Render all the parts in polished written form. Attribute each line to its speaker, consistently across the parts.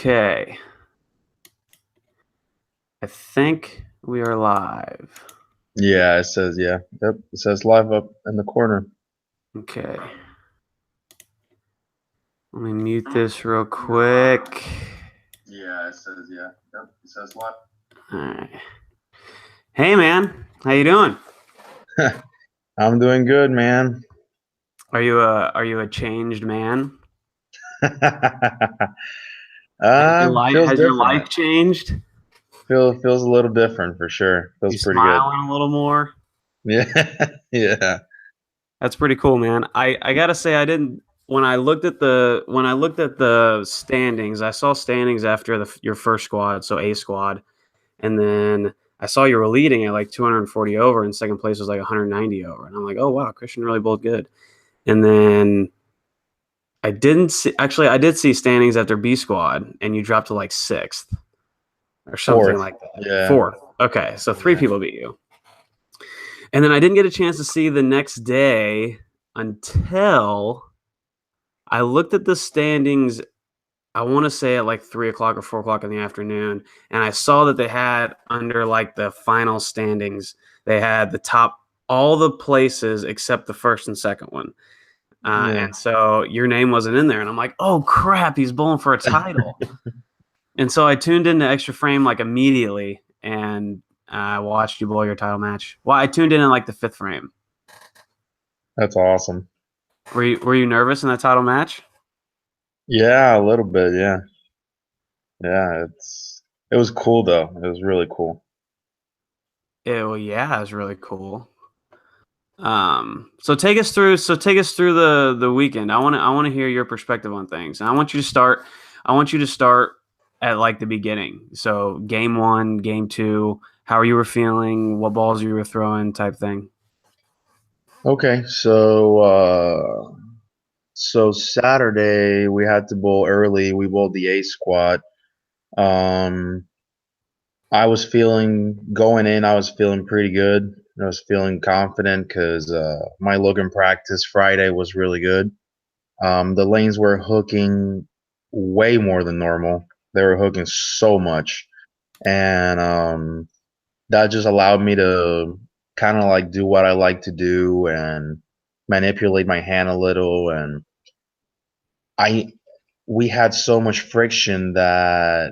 Speaker 1: Okay. I think we are live.
Speaker 2: Yeah, it says, yeah. Yep, it says live up in the corner.
Speaker 1: Okay. Let me mute this real quick.
Speaker 2: Yeah, it says, yeah. Yep, it says live.
Speaker 1: All right. Hey, man. How you doing?
Speaker 2: I'm doing good, man.
Speaker 1: Are you a changed man?
Speaker 2: Feels
Speaker 1: Has your life
Speaker 2: different.
Speaker 1: changed?
Speaker 2: Feels a little different for sure. Feels
Speaker 1: You
Speaker 2: pretty good.
Speaker 1: smiling a little more?
Speaker 2: Yeah, yeah.
Speaker 1: That's pretty cool, man. I gotta say I didn't when I looked at the standings. I saw standings after your first squad, so A squad, and then I saw you were leading at like 240 over, and second place was like 190 over, and I'm like, oh wow, Christian really both good. And then I didn't see actually I did see standings after B squad, and you dropped to like sixth or something
Speaker 2: Fourth.
Speaker 1: like that.
Speaker 2: Yeah.
Speaker 1: Fourth. Okay, so three
Speaker 2: Yeah.
Speaker 1: people beat you. And then I didn't get a chance to see the next day until I looked at the standings. I want to say at like 3 o'clock or 4 o'clock in the afternoon, and I saw that they had under like the final standings, they had the top all the places except the first and second one.
Speaker 2: Yeah.
Speaker 1: And so your name wasn't in there, and I'm like, oh crap, he's bowling for a title. And so I tuned into Extra Frame like immediately, and I watched you bowl your title match. Well, I tuned in like the fifth frame.
Speaker 2: That's awesome.
Speaker 1: Were you nervous in that title match?
Speaker 2: Yeah, a little bit, yeah. Yeah, it was cool though. It was really cool.
Speaker 1: Well, yeah, it was really cool. So take us through the weekend. I want to hear your perspective on things. And I want you to start at like the beginning. So game 1, game 2, how you were feeling, what balls you were throwing type thing.
Speaker 2: Okay, so Saturday we had to bowl early. We bowled the A squad. Um, I was feeling going in. I was feeling pretty good. I was feeling confident because my Logan practice Friday was really good. The lanes were hooking way more than normal. They were hooking so much, and that just allowed me to kind of like do what I like to do and manipulate my hand a little. And I we had so much friction that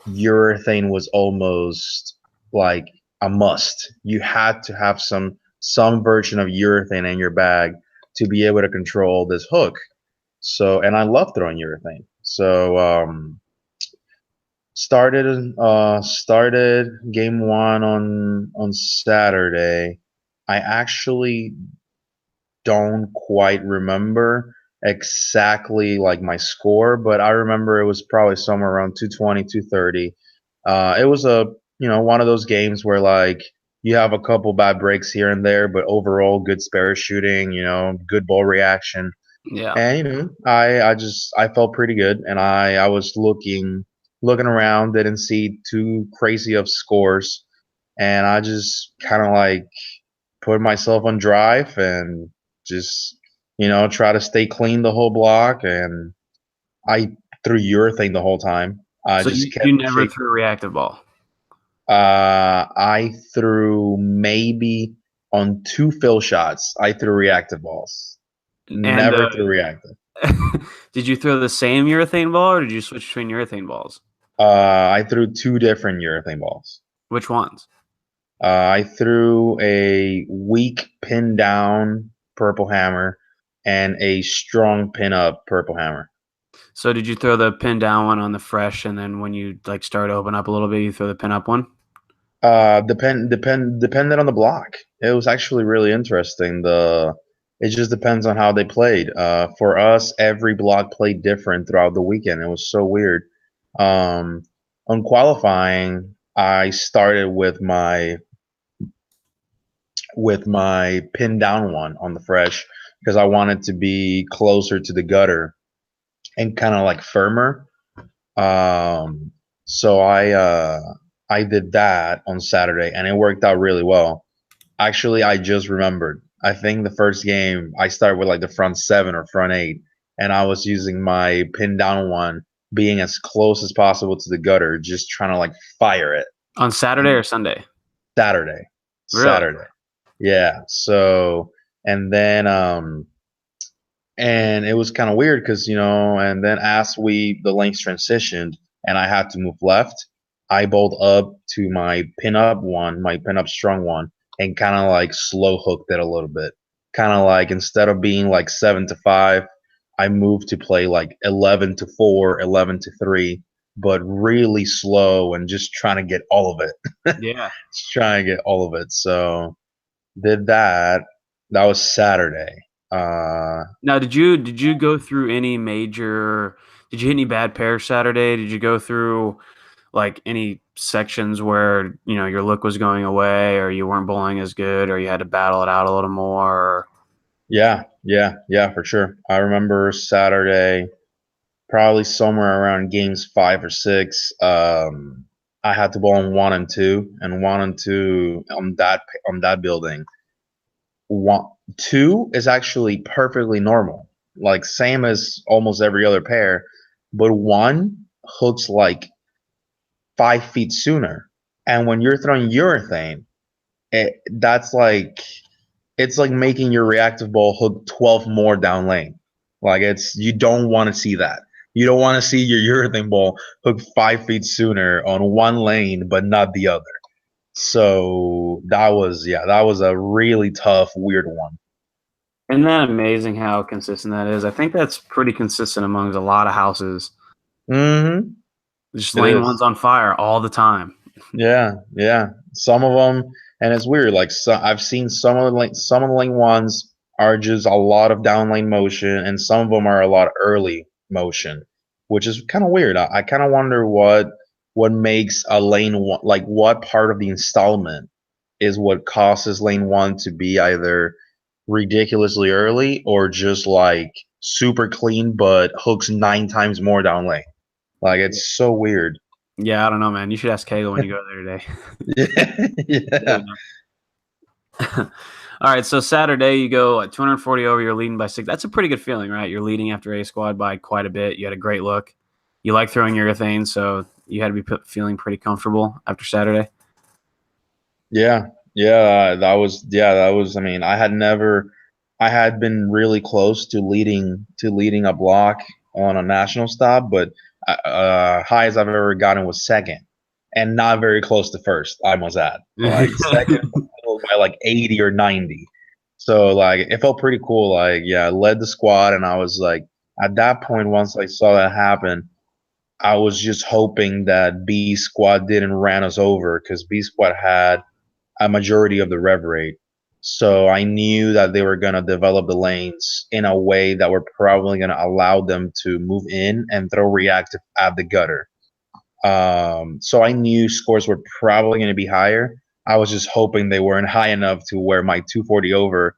Speaker 2: urethane was almost like a must. You had to have some version of urethane in your bag to be able to control this hook. So, and I love throwing urethane. So, started game one on Saturday. I actually don't quite remember exactly like my score, but I remember it was probably somewhere around 220, 230. It was one of those games where like you have a couple bad breaks here and there, but overall good spare shooting, good ball reaction.
Speaker 1: Yeah.
Speaker 2: And I felt pretty good, and I was looking around, didn't see too crazy of scores, and I just kind of like put myself on drive and just try to stay clean the whole block. And I threw urethane the whole time. I
Speaker 1: So
Speaker 2: just
Speaker 1: you
Speaker 2: kept
Speaker 1: never
Speaker 2: shaking.
Speaker 1: threw a reactive ball.
Speaker 2: I threw maybe on two fill shots. I threw reactive balls.
Speaker 1: And
Speaker 2: Never threw reactive.
Speaker 1: did you throw the same urethane ball or did you switch between urethane balls?
Speaker 2: I threw two different urethane balls.
Speaker 1: Which ones?
Speaker 2: I threw a weak pin down purple hammer and a strong pin up purple hammer.
Speaker 1: So did you throw the pin down one on the fresh, and then when you like start to open up a little bit, you throw the pin up one?
Speaker 2: Depended on the block. It was actually really interesting. It just depends on how they played. For us, every block played different throughout the weekend. It was so weird. Um, on qualifying, I started with my pin down one on the fresh because I wanted to be closer to the gutter and kind of like firmer. So I did that on Saturday and it worked out really well. Actually, I just remembered. I think the first game I started with like the front seven or front eight, and I was using my pin down one being as close as possible to the gutter, just trying to like fire it.
Speaker 1: On Saturday or Sunday?
Speaker 2: Saturday.
Speaker 1: Really?
Speaker 2: Saturday. Yeah. So, and then, and it was kind of weird because, and then as the lanes transitioned and I had to move left, I bowled up to my pinup strong one, and kind of like slow hooked it a little bit. Kind of like instead of being like 7-5, I moved to play like 11-4, 11-3, but really slow and just trying to get all of it.
Speaker 1: Yeah.
Speaker 2: Just trying to get all of it. So did that. That was Saturday.
Speaker 1: Now, did you go through any major? Did you hit any bad pairs Saturday? Did you go through like any sections where your look was going away, or you weren't bowling as good, or you had to battle it out a little more?
Speaker 2: Yeah, for sure. I remember Saturday, probably somewhere around games 5 or 6. I had to bowl on 1 and 2, and 1 and 2 on that building. 2 is actually perfectly normal, like same as almost every other pair, but 1 hooks like 5 feet sooner. And when you're throwing urethane, that's like it's like making your reactive ball hook 12 more down lane. Like you don't want to see that. You don't want to see your urethane ball hook 5 feet sooner on one lane, but not the other. So that was a really tough, weird one.
Speaker 1: Isn't that amazing how consistent that is? I think that's pretty consistent amongst a lot of houses.
Speaker 2: Mm-hmm.
Speaker 1: Just
Speaker 2: It
Speaker 1: lane
Speaker 2: is.
Speaker 1: one's on fire all the time.
Speaker 2: Yeah. Some of them, and it's weird. Like I've seen some of the lane ones are just a lot of down lane motion, and some of them are a lot of early motion, which is kind of weird. I kind of wonder what makes a lane one, like what part of the installment is what causes lane one to be either ridiculously early or just like super clean, but hooks 9 times more down lane. Like it's so weird.
Speaker 1: Yeah, I don't know, man. You should ask Kegel when you go there today.
Speaker 2: Yeah.
Speaker 1: All right, so Saturday you go 240 over. You're leading by 6. That's a pretty good feeling, right? You're leading after A squad by quite a bit. You had a great look. You like throwing urethane, so you had to be feeling pretty comfortable after Saturday.
Speaker 2: That was. I mean, I had been really close to leading a block on a national stop, but high as I've ever gotten was second, and not very close to first. I must add, like second by like 80 or 90. So like it felt pretty cool. Like I led the squad, and I was like, at that point, once I saw that happen, I was just hoping that B squad didn't ran us over because B squad had a majority of the rev rate. So I knew that they were going to develop the lanes in a way that were probably going to allow them to move in and throw reactive at the gutter. So I knew scores were probably going to be higher. I was just hoping they weren't high enough to where my 240 over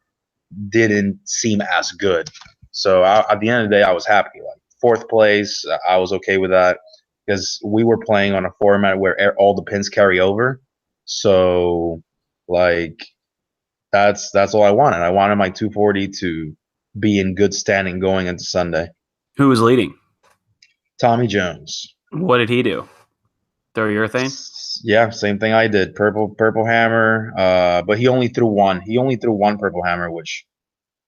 Speaker 2: didn't seem as good. So at the end of the day, I was happy. Like fourth place, I was okay with that because we were playing on a format where all the pins carry over. So like that's all I wanted. I wanted my 240 to be in good standing going into Sunday.
Speaker 1: Who was leading?
Speaker 2: Tommy Jones.
Speaker 1: What did he do? Throw urethane?
Speaker 2: Yeah, same thing I did. Purple hammer. But he only threw one. He only threw one purple hammer, which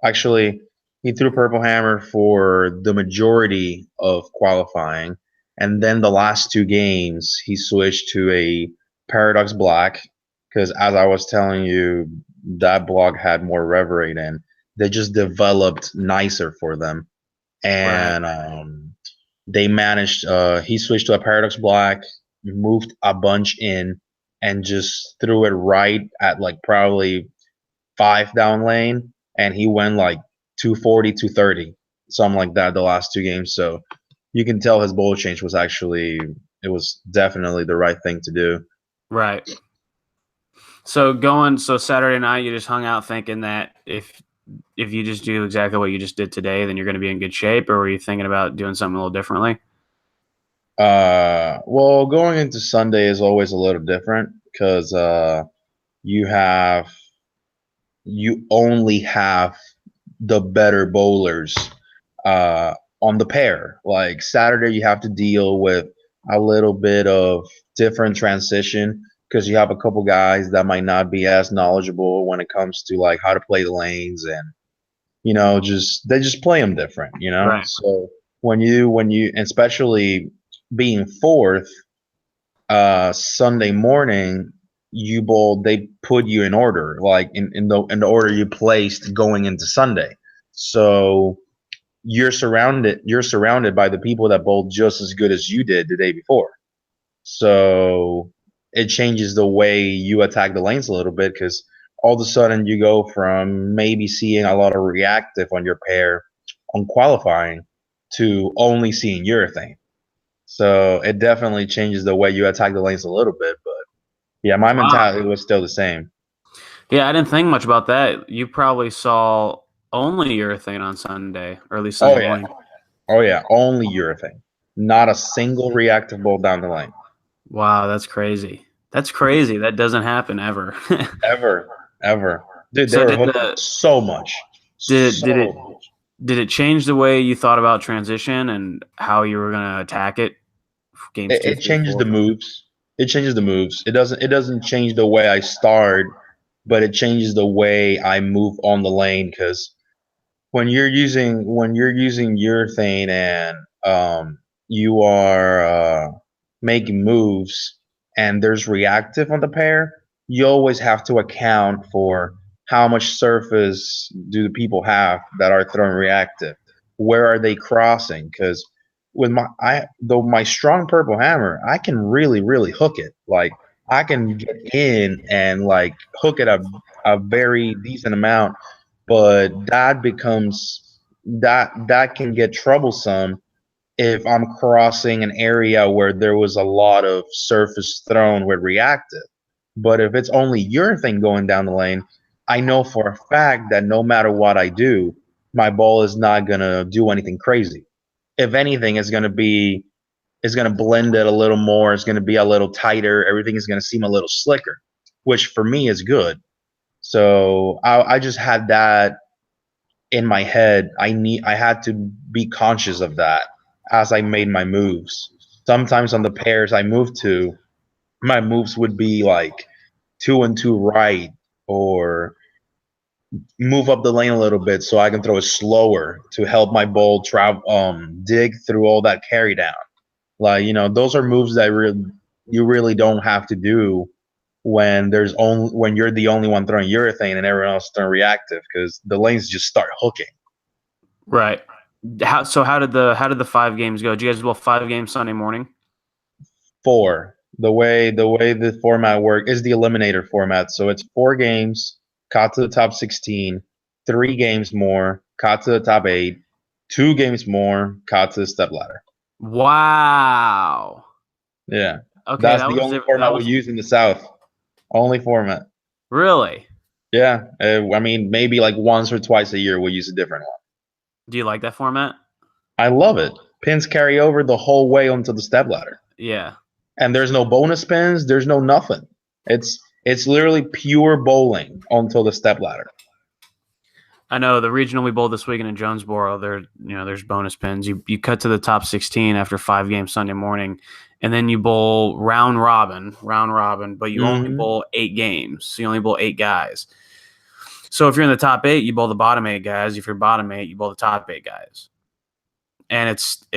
Speaker 2: actually he threw purple hammer for the majority of qualifying. And then the last 2 games he switched to a Paradox Black because as I was telling you, that block had more rev rate and they just developed nicer for them.
Speaker 1: Right.
Speaker 2: And they managed he switched to a Paradox Black, moved a bunch in, and just threw it right at like probably 5 down lane, and he went like 240, 230, something like that the last 2 games. So you can tell his bowl change was it was definitely the right thing to do.
Speaker 1: Right. So Saturday night, you just hung out thinking that if you just do exactly what you just did today, then you're going to be in good shape, or were you thinking about doing something a little differently?
Speaker 2: Well, going into Sunday is always a little different because you have you only have the better bowlers uh, on the pair. Like Saturday, you have to deal with a little bit of different transition because you have a couple guys that might not be as knowledgeable when it comes to like how to play the lanes, and they just play them different.
Speaker 1: Right.
Speaker 2: So when you especially being fourth, Sunday morning, they put you in order, like in the order you placed going into Sunday. So you're surrounded by the people that bowled just as good as you did the day before. So it changes the way you attack the lanes a little bit, because all of a sudden you go from maybe seeing a lot of reactive on your pair on qualifying to only seeing urethane. So it definitely changes the way you attack the lanes a little bit. But yeah, my
Speaker 1: Wow.
Speaker 2: mentality was still the same.
Speaker 1: Yeah, I didn't think much about that. You probably saw only urethane on Sunday, or at least
Speaker 2: Oh
Speaker 1: Sunday
Speaker 2: yeah.
Speaker 1: morning.
Speaker 2: Oh yeah, only urethane. Not a single reactive ball down the lane.
Speaker 1: Wow, that's crazy. That's crazy. That doesn't happen ever.
Speaker 2: Ever. Ever. Dude, they
Speaker 1: So
Speaker 2: were hooking so much.
Speaker 1: did did it
Speaker 2: So much.
Speaker 1: did it change the way you thought about transition and how you were going to attack it? Games
Speaker 2: It,
Speaker 1: two,
Speaker 2: it
Speaker 1: three,
Speaker 2: changes
Speaker 1: four.
Speaker 2: the moves. It changes the moves. It doesn't change the way I start, but it changes the way I move on the lane, because when you're using urethane and you are making moves and there's reactive on the pair, you always have to account for how much surface do the people have that are throwing reactive. Where are they crossing? Because with my strong purple hammer, I can really really hook it. Like I can get in and like hook it a very decent amount, but that can get troublesome if I'm crossing an area where there was a lot of surface thrown with reactive. But if it's only urethane going down the lane, I know for a fact that no matter what I do, my ball is not gonna do anything crazy. If anything, it's gonna blend it a little more. It's gonna be a little tighter. Everything is gonna seem a little slicker, which for me is good. So I just had that in my head. I had to be conscious of that as I made my moves. Sometimes on the pairs I moved to, my moves would be like 2 and 2 right, or move up the lane a little bit so I can throw it slower to help my ball travel dig through all that carry down. Like, those are moves that you really don't have to do when you're the only one throwing urethane and everyone else throwing reactive, because the lanes just start hooking.
Speaker 1: Right. How did the 5 games go? Did you guys bowl 5 games Sunday morning?
Speaker 2: 4. The way the format work is the eliminator format. So it's 4 games, caught to the top 16, 3 games more, caught to the top 8, 2 games more, caught to the step ladder.
Speaker 1: Wow.
Speaker 2: Yeah.
Speaker 1: Okay,
Speaker 2: That's
Speaker 1: that
Speaker 2: the
Speaker 1: was
Speaker 2: only
Speaker 1: that
Speaker 2: format we
Speaker 1: was
Speaker 2: use in the South. Only format.
Speaker 1: really.
Speaker 2: Yeah. I mean, maybe like once or twice a year we'll use a different one.
Speaker 1: Do you like that format?
Speaker 2: I love it. Pins carry over the whole way onto the step ladder.
Speaker 1: Yeah.
Speaker 2: And there's no bonus pins, there's no nothing. It's literally pure bowling until the step ladder.
Speaker 1: I know the regional we bowled this weekend in Jonesboro. There's bonus pins. You cut to the top 16 after 5 games Sunday morning, and then you bowl round robin, but you only
Speaker 2: Mm-hmm.
Speaker 1: bowl 8 games. So you only bowl 8 guys. So if you're in the top 8, you bowl the bottom 8 guys. If you're bottom 8, you bowl the top 8 guys. And I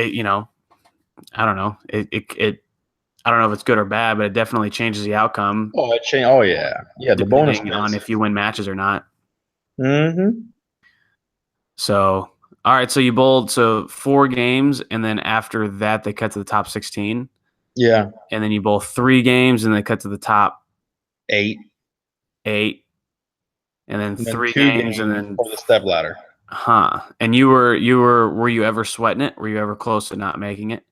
Speaker 1: don't know. I don't know if it's good or bad, but it definitely changes the outcome
Speaker 2: Oh, it changed. Oh yeah, yeah. The bonus
Speaker 1: depending on
Speaker 2: pins.
Speaker 1: if you win matches or not.
Speaker 2: Mm-hmm.
Speaker 1: So, all right. So you bowled 4 games, and then after that they cut to the top 16,
Speaker 2: Yeah,
Speaker 1: and then you bowl 3 games, and they cut to the top
Speaker 2: 8,
Speaker 1: 8, and then
Speaker 2: and then
Speaker 1: 3 games, and
Speaker 2: 2 games
Speaker 1: then
Speaker 2: for the step ladder.
Speaker 1: And were you ever sweating it? Were you ever close to not making it?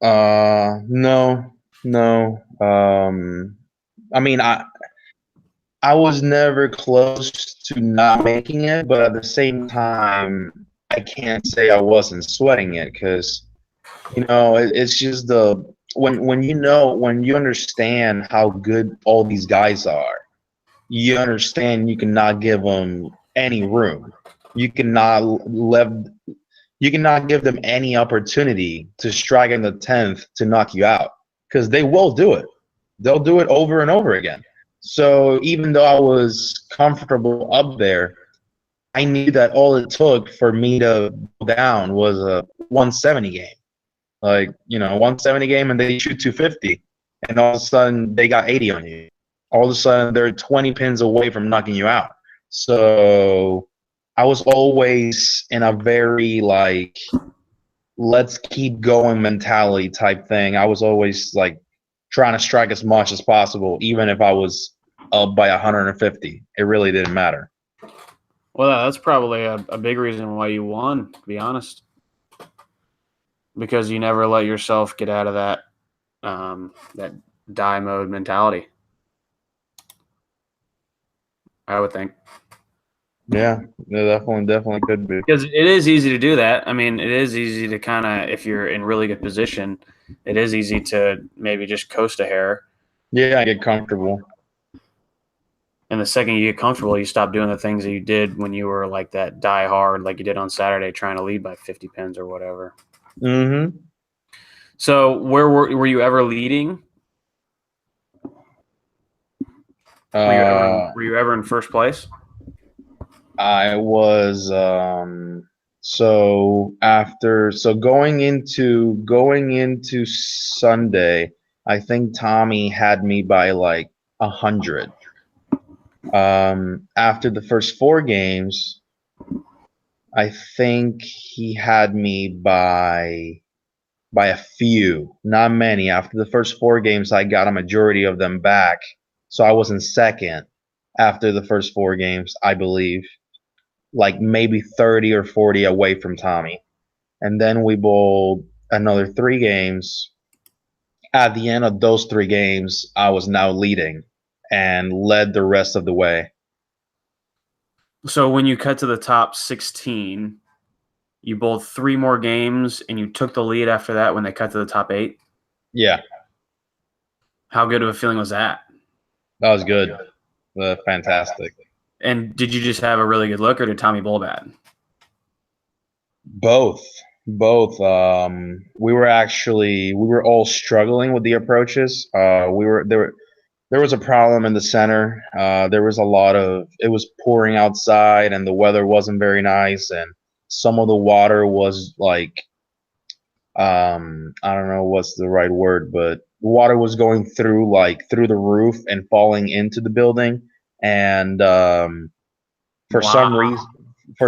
Speaker 2: No, no. I mean, I was never close to not making it, but at the same time, I can't say I wasn't sweating it, because it's just when you understand how good all these guys are, you understand you cannot give them any room. You cannot you cannot give them any opportunity to strike in the 10th to knock you out, because they will do it. They'll do it over and over again. So even though I was comfortable up there, I knew that all it took for me to go down was a 170 game. Like, 170 game, and they shoot 250, and all of a sudden they got 80 on you. All of a sudden they're 20 pins away from knocking you out. So I was always in a very like, let's keep going mentality type thing. I was always like trying to strike as much as possible, even if I was up by 150. It really didn't matter.
Speaker 1: Well, that's probably a big reason why you won, to be honest, because you never let yourself get out of that die mode mentality, I would think.
Speaker 2: Yeah, definitely could be.
Speaker 1: Because it is easy to do that. I mean, it is easy to kind of, if you're in really good position, it is easy to maybe just coast a hair.
Speaker 2: Yeah, I get comfortable.
Speaker 1: And the second you get comfortable, you stop doing the things that you did when you were like that die hard, like you did on Saturday, trying to lead by 50 pins or whatever.
Speaker 2: Mm-hmm.
Speaker 1: So where were you ever leading? Were you ever in first place?
Speaker 2: I was going into Sunday, I think Tommy had me by like 100. After the first 4 games, I think he had me by a few, not many. After the first 4 games, I got a majority of them back, so I was in second after the first 4 games, I believe. Like maybe 30 or 40 away from Tommy. And then we bowled another 3 games. At the end of those 3 games, I was now leading and led the rest of the way.
Speaker 1: So when you cut to the top 16, you bowled 3 more games and you took the lead after that when they cut to the top 8?
Speaker 2: Yeah.
Speaker 1: How good of a feeling was that?
Speaker 2: That was good. Fantastic.
Speaker 1: And did you just have a really good look, or did Tommy bowl bad?
Speaker 2: Both. We were all struggling with the approaches. There was a problem in the center. It was pouring outside, and the weather wasn't very nice, and some of the water was like, I don't know what's the right word, but water was going through the roof and falling into the building, and for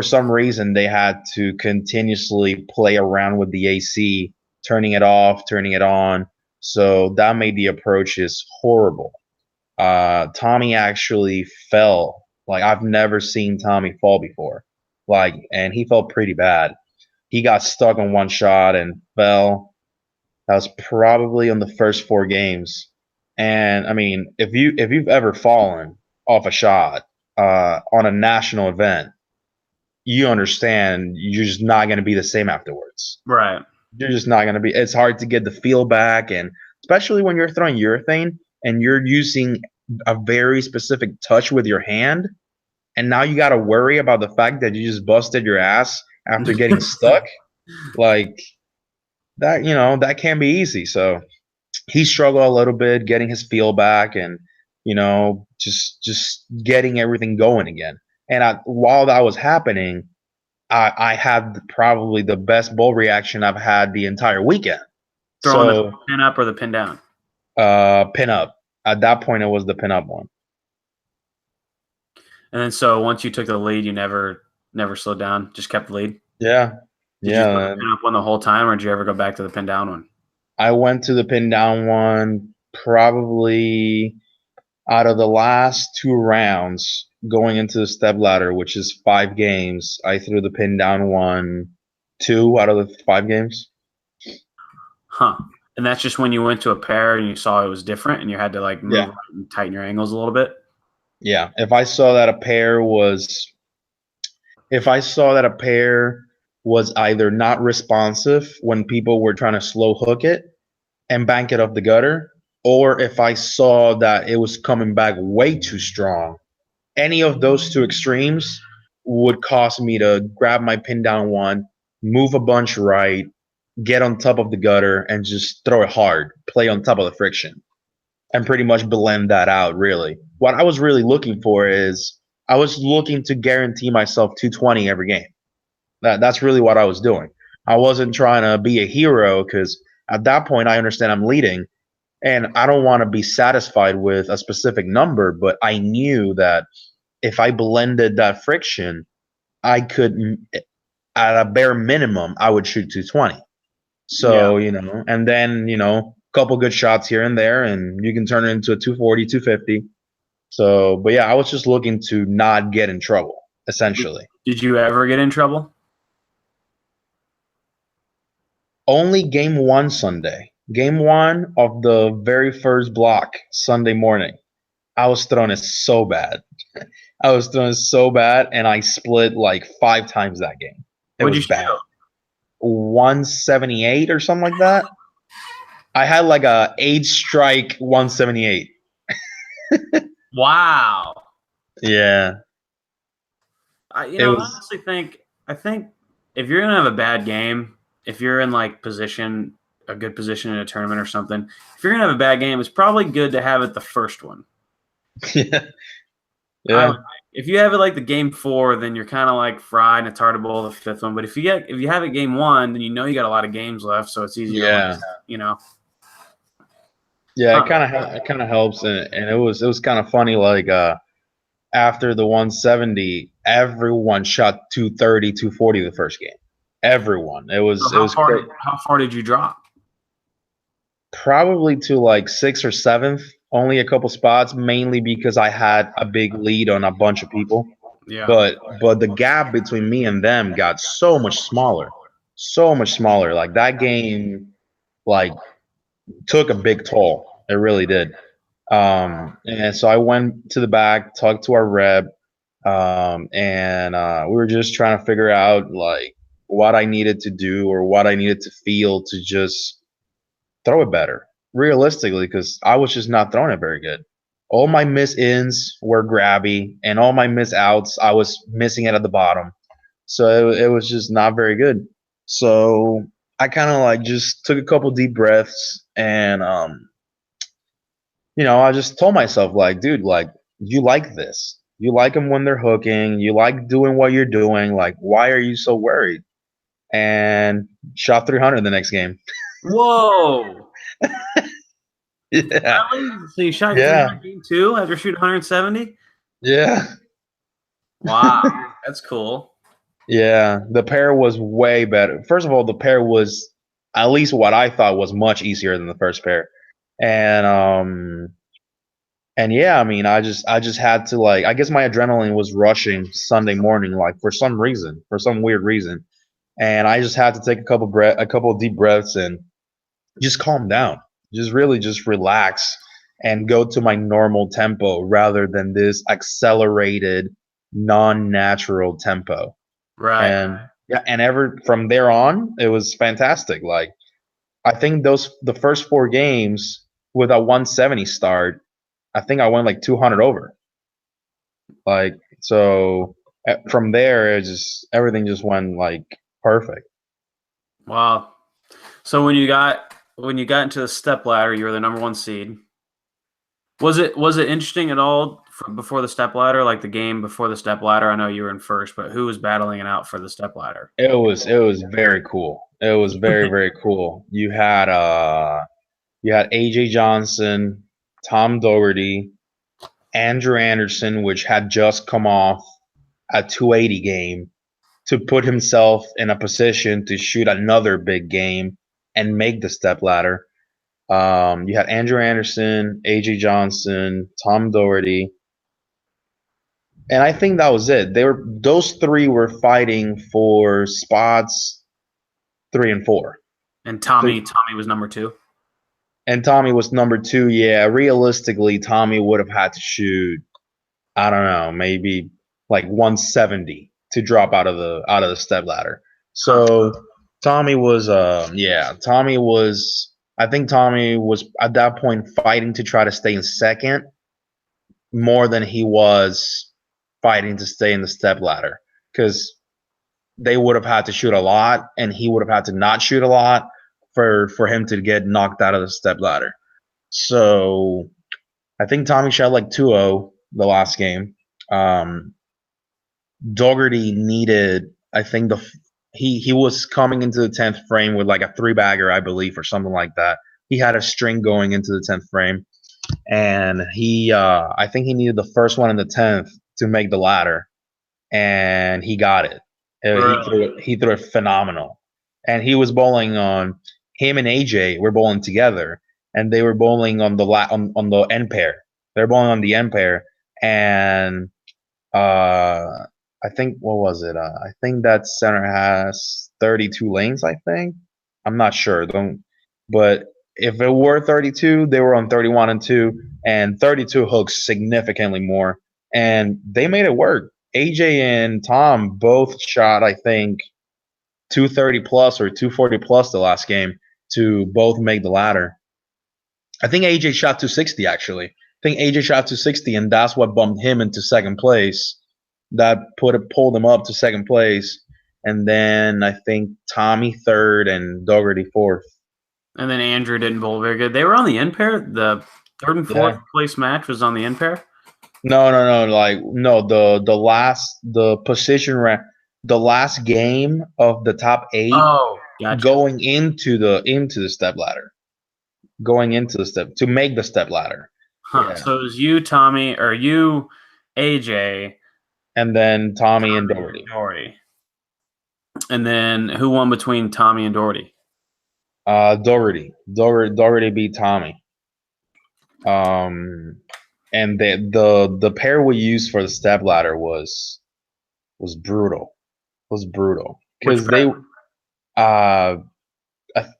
Speaker 2: some reason they had to continuously play around with the AC, turning it off, turning it on. So that made the approaches horrible. Tommy actually fell. Like, I've never seen Tommy fall before. And he fell pretty bad. He got stuck on one shot and fell. That was probably on the first 4 games. And I mean, if you've ever fallen off a shot on a national event, you understand you're just not going to be the same afterwards.
Speaker 1: Right.
Speaker 2: You're just not going to be. It's hard to get the feel back, and especially when you're throwing urethane and you're using a very specific touch with your hand, and now you got to worry about the fact that you just busted your ass after getting stuck. Like that, that can be easy. So he struggled a little bit getting his feel back, and just getting everything going again. And while that was happening, I had probably the best bowl reaction I've had the entire weekend.
Speaker 1: Throwing the pin up or the pin down?
Speaker 2: Pin up. At that point, it was the pin up one.
Speaker 1: And then so once you took the lead, you never slowed down, just kept the lead?
Speaker 2: Yeah.
Speaker 1: Did you throw the pin up one the whole time, or did you ever go back to the pin down one?
Speaker 2: I went to the pin down one probably out of the last 2 rounds going into the step ladder, which is 5 games. I threw the pin down one 2 out of the 5 games.
Speaker 1: Huh. And that's just when you went to a pair and you saw it was different and you had to like move and tighten your angles a little bit?
Speaker 2: Yeah. If I saw that a pair was either not responsive when people were trying to slow hook it and bank it off the gutter, or if I saw that it was coming back way too strong, any of those 2 extremes would cause me to grab my pin down one, move a bunch right, get on top of the gutter, and just throw it hard, play on top of the friction, and pretty much blend that out, really. What I was really looking for is I was looking to guarantee myself 220 every game. That's really what I was doing. I wasn't trying to be a hero because at that point I understand I'm leading and I don't want to be satisfied with a specific number, but I knew that if I blended that friction, I could, at a bare minimum, I would shoot 220.
Speaker 1: Yeah.
Speaker 2: So, and then, a couple good shots here and there, and you can turn it into a 240, 250. So, but yeah, I was just looking to not get in trouble, essentially.
Speaker 1: Did you ever get in trouble?
Speaker 2: Only game one Sunday. Game one of the very first block Sunday morning. I was throwing it so bad. I was throwing it so bad, and I split like 5 times that game. It
Speaker 1: What'd
Speaker 2: was
Speaker 1: you
Speaker 2: bad.
Speaker 1: shoot?
Speaker 2: 178 or something like that. I had like a 8-strike 178.
Speaker 1: Wow.
Speaker 2: Yeah.
Speaker 1: I
Speaker 2: It was
Speaker 1: honestly think if you're gonna have a bad game, if you're in like a good position in a tournament or something, if you're gonna have a bad game, it's probably good to have it the first one.
Speaker 2: yeah. Yeah.
Speaker 1: If you have it like the game 4, then you're kind of like fried and it's hard to bowl the 5th one. But if you have it game 1, then you got a lot of games left, so it's easier.
Speaker 2: Yeah. Yeah, it kind of helps, and it was kind of funny. Like after the 170, everyone shot 230, 240 the first game. Everyone.
Speaker 1: So how far did you drop?
Speaker 2: Probably to like 6th or 7th. Only a couple spots, mainly because I had a big lead on a bunch of people.
Speaker 1: Yeah.
Speaker 2: But the gap between me and them got so much smaller, so much smaller. Like that game, like took a big toll. It really did. And so I went to the back, talked to our rep, and we were just trying to figure out like what I needed to do or what I needed to feel to just throw it better, realistically, because I was just not throwing it very good. All my miss ins were grabby, and all my miss outs, I was missing it at the bottom. So it was just not very good. So I kind of like just took a couple deep breaths and I just told myself like, dude, like you like this. You like them when they're hooking. You like doing what you're doing. Like, why are you so worried? And shot 300 the next game.
Speaker 1: Whoa.
Speaker 2: Yeah.
Speaker 1: Really? So you shot your 300
Speaker 2: Yeah.
Speaker 1: game 2 after shooting 170?
Speaker 2: Yeah.
Speaker 1: Wow. That's cool.
Speaker 2: Yeah. The pair was way better. First of all, the pair was at least what I thought was much easier than the first pair. And yeah, I mean, I just had to like, I guess my adrenaline was rushing Sunday morning, like for some reason, for some weird reason, and I just had to take a couple of deep breaths and just calm down, just really just relax and go to my normal tempo rather than this accelerated, non-natural tempo.
Speaker 1: Right.
Speaker 2: And yeah, and ever from there on, it was fantastic. Like I think the first 4 games with a 170 start, I think I went like 200 over. Like so, from there, everything just went like perfect.
Speaker 1: Wow. So when you got into the step ladder, you were the number 1 seed. Was it interesting at all before the step ladder, like the game before the step ladder? I know you were in first, but who was battling it out for the step ladder?
Speaker 2: It was very cool. It was very very cool. You had AJ Johnson, Tom Doherty, Andrew Anderson, which had just come off a 280 game to put himself in a position to shoot another big game and make the step ladder. You had Andrew Anderson, AJ Johnson, Tom Doherty, and I think that was it. Those 3 were fighting for spots 3 and 4.
Speaker 1: And Tommy was number 2.
Speaker 2: And Tommy was number 2. Yeah, realistically, Tommy would have had to shoot, I don't know, maybe like 170 to drop out of the step ladder. So Tommy was I think Tommy was at that point fighting to try to stay in second more than he was fighting to stay in the step ladder, because they would have had to shoot a lot, and he would have had to not shoot a lot for him to get knocked out of the step ladder. So I think Tommy shot like 2-0 the last game. Dougherty needed, I think he was coming into the 10th frame with like a 3-bagger, I believe, or something like that. He had a string going into the 10th frame, and I think he needed the first one in the 10th to make the ladder, and he got it. He threw it phenomenal, and he was bowling on him and AJ were bowling together, and they were bowling on on the end pair. They're bowling on the end pair, and I think what was it? I think that center has 32 lanes. I think I'm not sure. But if it were 32, they were on 31 and 2, and 32 hooks significantly more, and they made it work. AJ and Tom both shot, I think, 230 plus or 240 plus the last game to both make the ladder. I think AJ shot 260 actually. I think AJ shot 260, and that's what bumped him into second place. That pulled him up to second place, and then I think Tommy third and Dougherty fourth.
Speaker 1: And then Andrew didn't bowl very good. They were on the end pair. The third and fourth place match was on the end pair.
Speaker 2: No. The position the last game of the top 8.
Speaker 1: Oh, gotcha.
Speaker 2: Going into the step ladder, going into the step to make the step ladder.
Speaker 1: Huh. Yeah. So it was you, Tommy, or you, AJ,
Speaker 2: and then Tommy and Dougherty.
Speaker 1: And then who won between Tommy and Dougherty?
Speaker 2: Dougherty beat Tommy. And the pair we used for the step ladder was brutal. Because they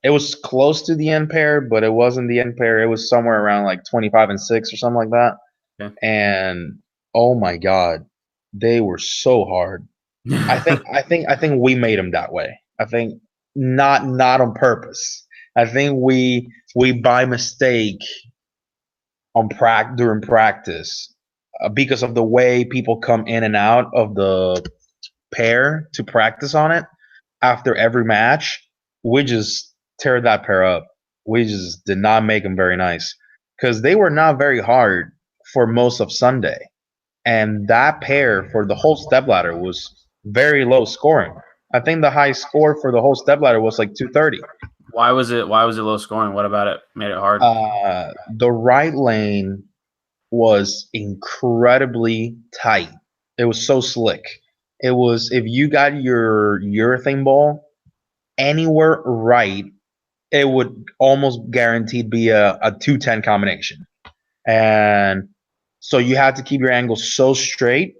Speaker 2: it was close to the end pair, but it wasn't the end pair. It was somewhere around like 25 and 6 or something like that. Okay. And oh my god, they were so hard. I think we made them that way. I think not on purpose. I think we by mistake during practice because of the way people come in and out of the pair to practice on it after every match. We just tear that pair up. We just did not make them very nice because they were not very hard for most of Sunday. And that pair for the whole stepladder was very low scoring. I think the high score for the whole stepladder was like 230.
Speaker 1: Why was it low scoring? What about it made it hard?
Speaker 2: The right lane was incredibly tight. It was so slick. It was, if you got your urethane ball anywhere right, it would almost guaranteed be a 210 combination. And so you had to keep your angles so straight.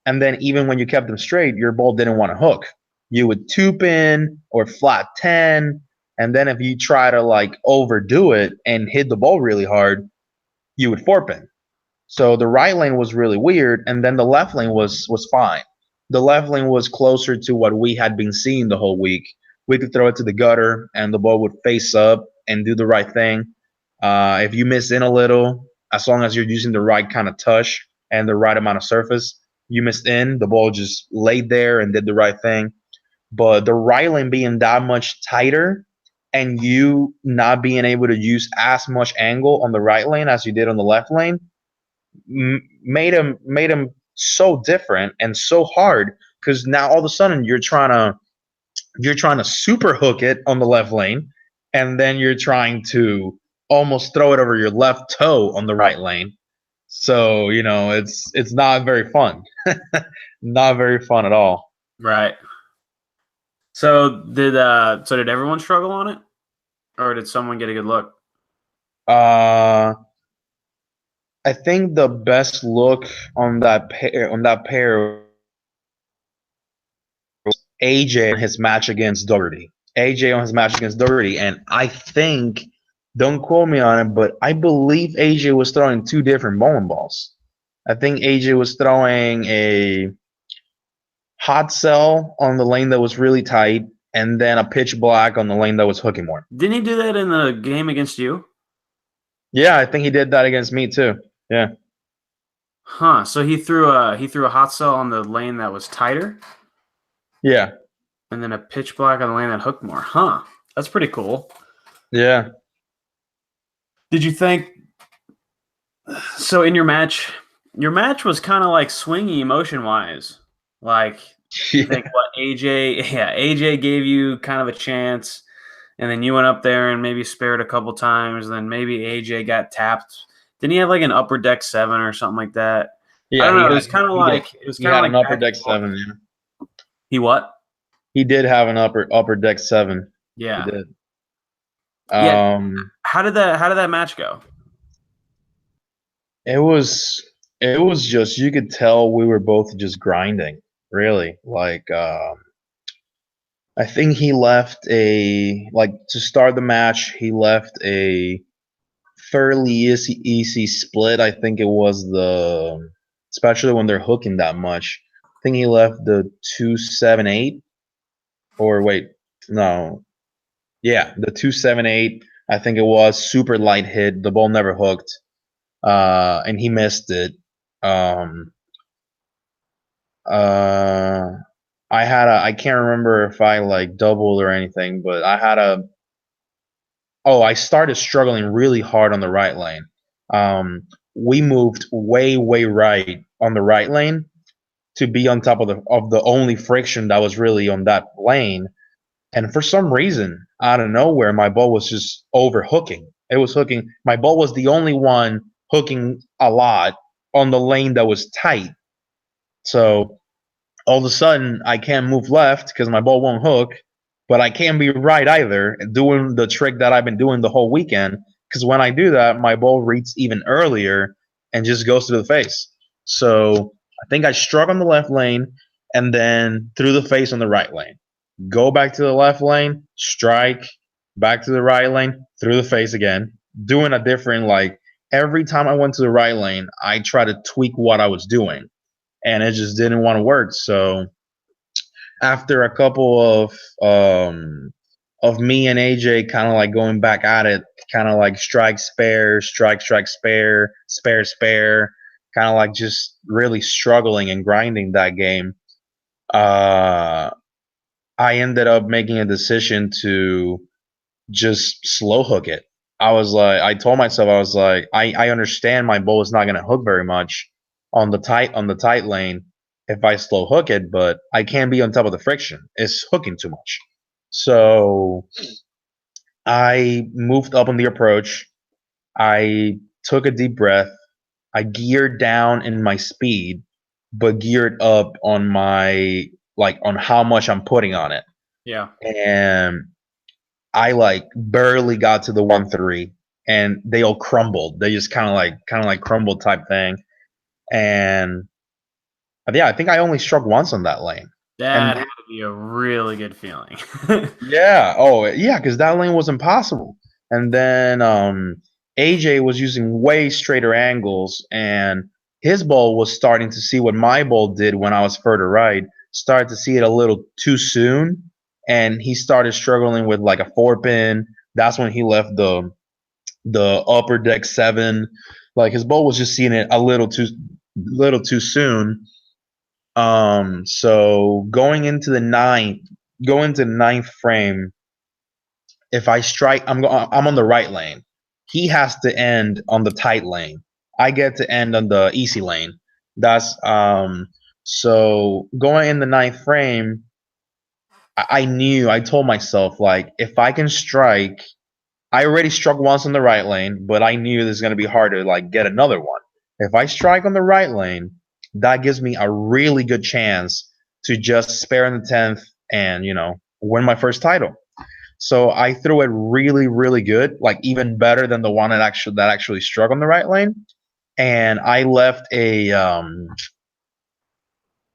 Speaker 2: And then even when you kept them straight, your ball didn't want to hook. You would two pin or flat 10. And then if you try to like overdo it and hit the ball really hard, you would four pin. So the right lane was really weird. And then the left lane was fine. The left lane was closer to what we had been seeing the whole week. We could throw it to the gutter and the ball would face up and do the right thing. If you miss in a little, as long as you're using the right kind of touch and the right amount of surface, you missed in, the ball just laid there and did the right thing. But the right lane being that much tighter and you not being able to use as much angle on the right lane as you did on the left lane made him so different and so hard, because now all of a sudden you're trying to super hook it on the left lane, and then you're trying to almost throw it over your left toe on the right lane. So, you know, it's not very fun. Not very fun at all.
Speaker 1: Right. So did everyone struggle on it? Or did someone get a good look?
Speaker 2: I think the best look on that pair was AJ on his match against Dougherty. And I think, don't quote me on it, but I believe AJ was throwing two different bowling balls. I think AJ was throwing a hot cell on the lane that was really tight, and then a pitch black on the lane that was hooking more.
Speaker 1: Didn't he do that in the game against you?
Speaker 2: Yeah, I think he did that against me too. Yeah.
Speaker 1: Huh. So he threw a hot cell on the lane that was tighter?
Speaker 2: Yeah.
Speaker 1: and then a pitch black on the lane that hooked more. Huh. That's pretty cool.
Speaker 2: Yeah.
Speaker 1: Did you think so in your match was kind of like swingy motion wise? Like you think
Speaker 2: Yeah.
Speaker 1: what AJ gave you kind of a chance, and then you went up there and maybe spared a couple times, and then maybe AJ got tapped. Didn't he have like an upper deck 7 or something like that? I
Speaker 2: Yeah,
Speaker 1: don't know. It was kind of
Speaker 2: he did.
Speaker 1: like
Speaker 2: He had an upper
Speaker 1: back
Speaker 2: deck
Speaker 1: and forth.
Speaker 2: 7. Yeah.
Speaker 1: He what?
Speaker 2: He did have an upper deck 7. He
Speaker 1: Yeah.
Speaker 2: did.
Speaker 1: Yeah.
Speaker 2: Um,
Speaker 1: How did that match go?
Speaker 2: it was just, you could tell we were both just grinding, really. Like, I think he left to start the match, he left a fairly easy split. I think it was especially when they're hooking that much. I think he left the 278, or wait, no, yeah, the 278. I think it was super light hit. The ball never hooked, and he missed it. Um, uh, I can't remember if I like doubled or anything, but I started struggling really hard on the right lane. We moved way, way right on the right lane to be on top of the only friction that was really on that lane. And for some reason, out of nowhere, my ball was just over hooking. It was hooking. My ball was the only one hooking a lot on the lane that was tight. So all of a sudden, I can't move left because my ball won't hook, but I can't be right either, doing the trick that I've been doing the whole weekend. Because when I do that, my ball reads even earlier and just goes to the face. So I think I struck on the left lane and then through the face on the right lane. Go back to the left lane, strike, back to the right lane, through the face again. Doing a different, like, every time I went to the right lane, I try to tweak what I was doing, and it just didn't want to work. So after a couple of me and AJ kind of like going back at it, kind of like strike, spare, strike, strike, spare, spare, spare, kind of like just really struggling and grinding that game. Uh, I ended up making a decision to just slow hook it. I told myself, I was like, I understand my bowl is not going to hook very much on the tight lane if I slow hook it, but I can't be on top of the friction. It's hooking too much. So I moved up on the approach. I took a deep breath. I geared down in my speed, but geared up on on how much I'm putting on it.
Speaker 1: Yeah.
Speaker 2: And I like barely got to the 1-3, and they all crumbled. They just kind of like crumbled type thing. And yeah, I think I only struck once on that lane. And
Speaker 1: That had to be a really good feeling.
Speaker 2: yeah, oh yeah, because that lane was impossible. And then AJ was using way straighter angles, and his ball was starting to see what my ball did when I was further right. Started to see it a little too soon, and he started struggling with like a 4-pin. That's when he left the upper deck 7. Like his ball was just seeing it a little too soon. So going into the ninth frame, if I strike, I'm on the right lane. He has to end on the tight lane. I get to end on the easy lane. That's so going in the ninth frame, I told myself, like, if I can strike, I already struck once on the right lane, but I knew this is gonna be hard to like get another one. If I strike on the right lane, that gives me a really good chance to just spare in the 10th and win my first title. So I threw it really, really good, like even better than the one that actually struck on the right lane. And I left a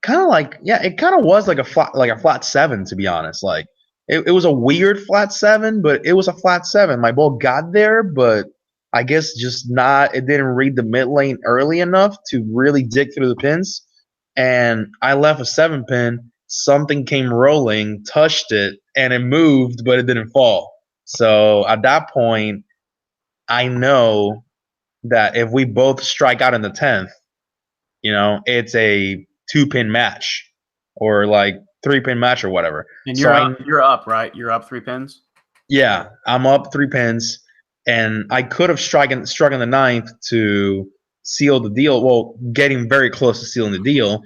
Speaker 2: kind of like, yeah, it kind of was like a flat 7, to be honest. Like it was a weird flat 7, but it was a flat 7. My ball got there, but I guess just not. It didn't read the mid lane early enough to really dig through the pins, and I left a 7-pin. Something came rolling, touched it, and it moved, but it didn't fall. So at that point, I know that if we both strike out in the 10th, it's a 2-pin match or like 3-pin match or whatever.
Speaker 1: And
Speaker 2: So
Speaker 1: you're up, right? You're up 3 pins.
Speaker 2: yeah, I'm up 3 pins, and I could have struck in the ninth to seal the deal. Well, getting very close to sealing the deal,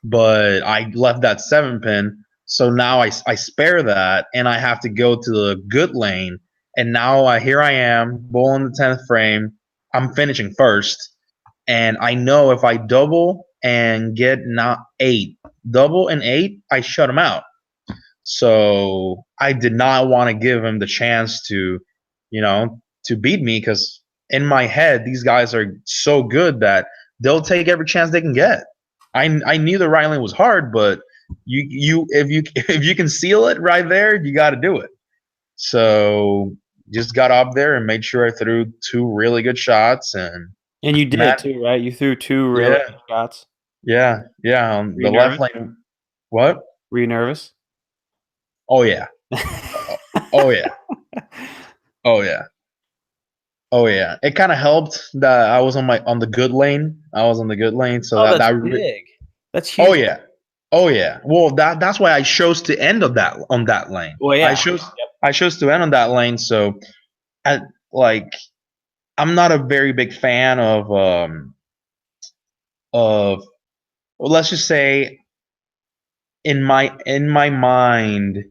Speaker 2: but I left that 7-pin. So now I spare that, and I have to go to the good lane. And now here I am, bull in the 10th frame. I'm finishing first, and I know if I double and get not 8, double and 8, I shut him out. So I did not want to give him the chance to, to beat me, because in my head, these guys are so good that they'll take every chance they can get. I knew the right lane was hard, but if you can seal it right there, you got to do it. So just got up there and made sure I threw 2 really good shots, and
Speaker 1: you did too, right? You threw 2 really good shots.
Speaker 2: Yeah. On the left lane. What?
Speaker 1: Were you nervous?
Speaker 2: Oh yeah. Oh yeah. Oh yeah. Oh yeah. It kind of helped that I was on the good lane. I was on the good lane, so
Speaker 1: that's big. That's huge.
Speaker 2: Oh yeah. Oh yeah. Well, that's why I chose to end on that lane.
Speaker 1: Well, yeah.
Speaker 2: I chose to end on that lane. So, I'm not a very big fan of well, let's just say in my mind,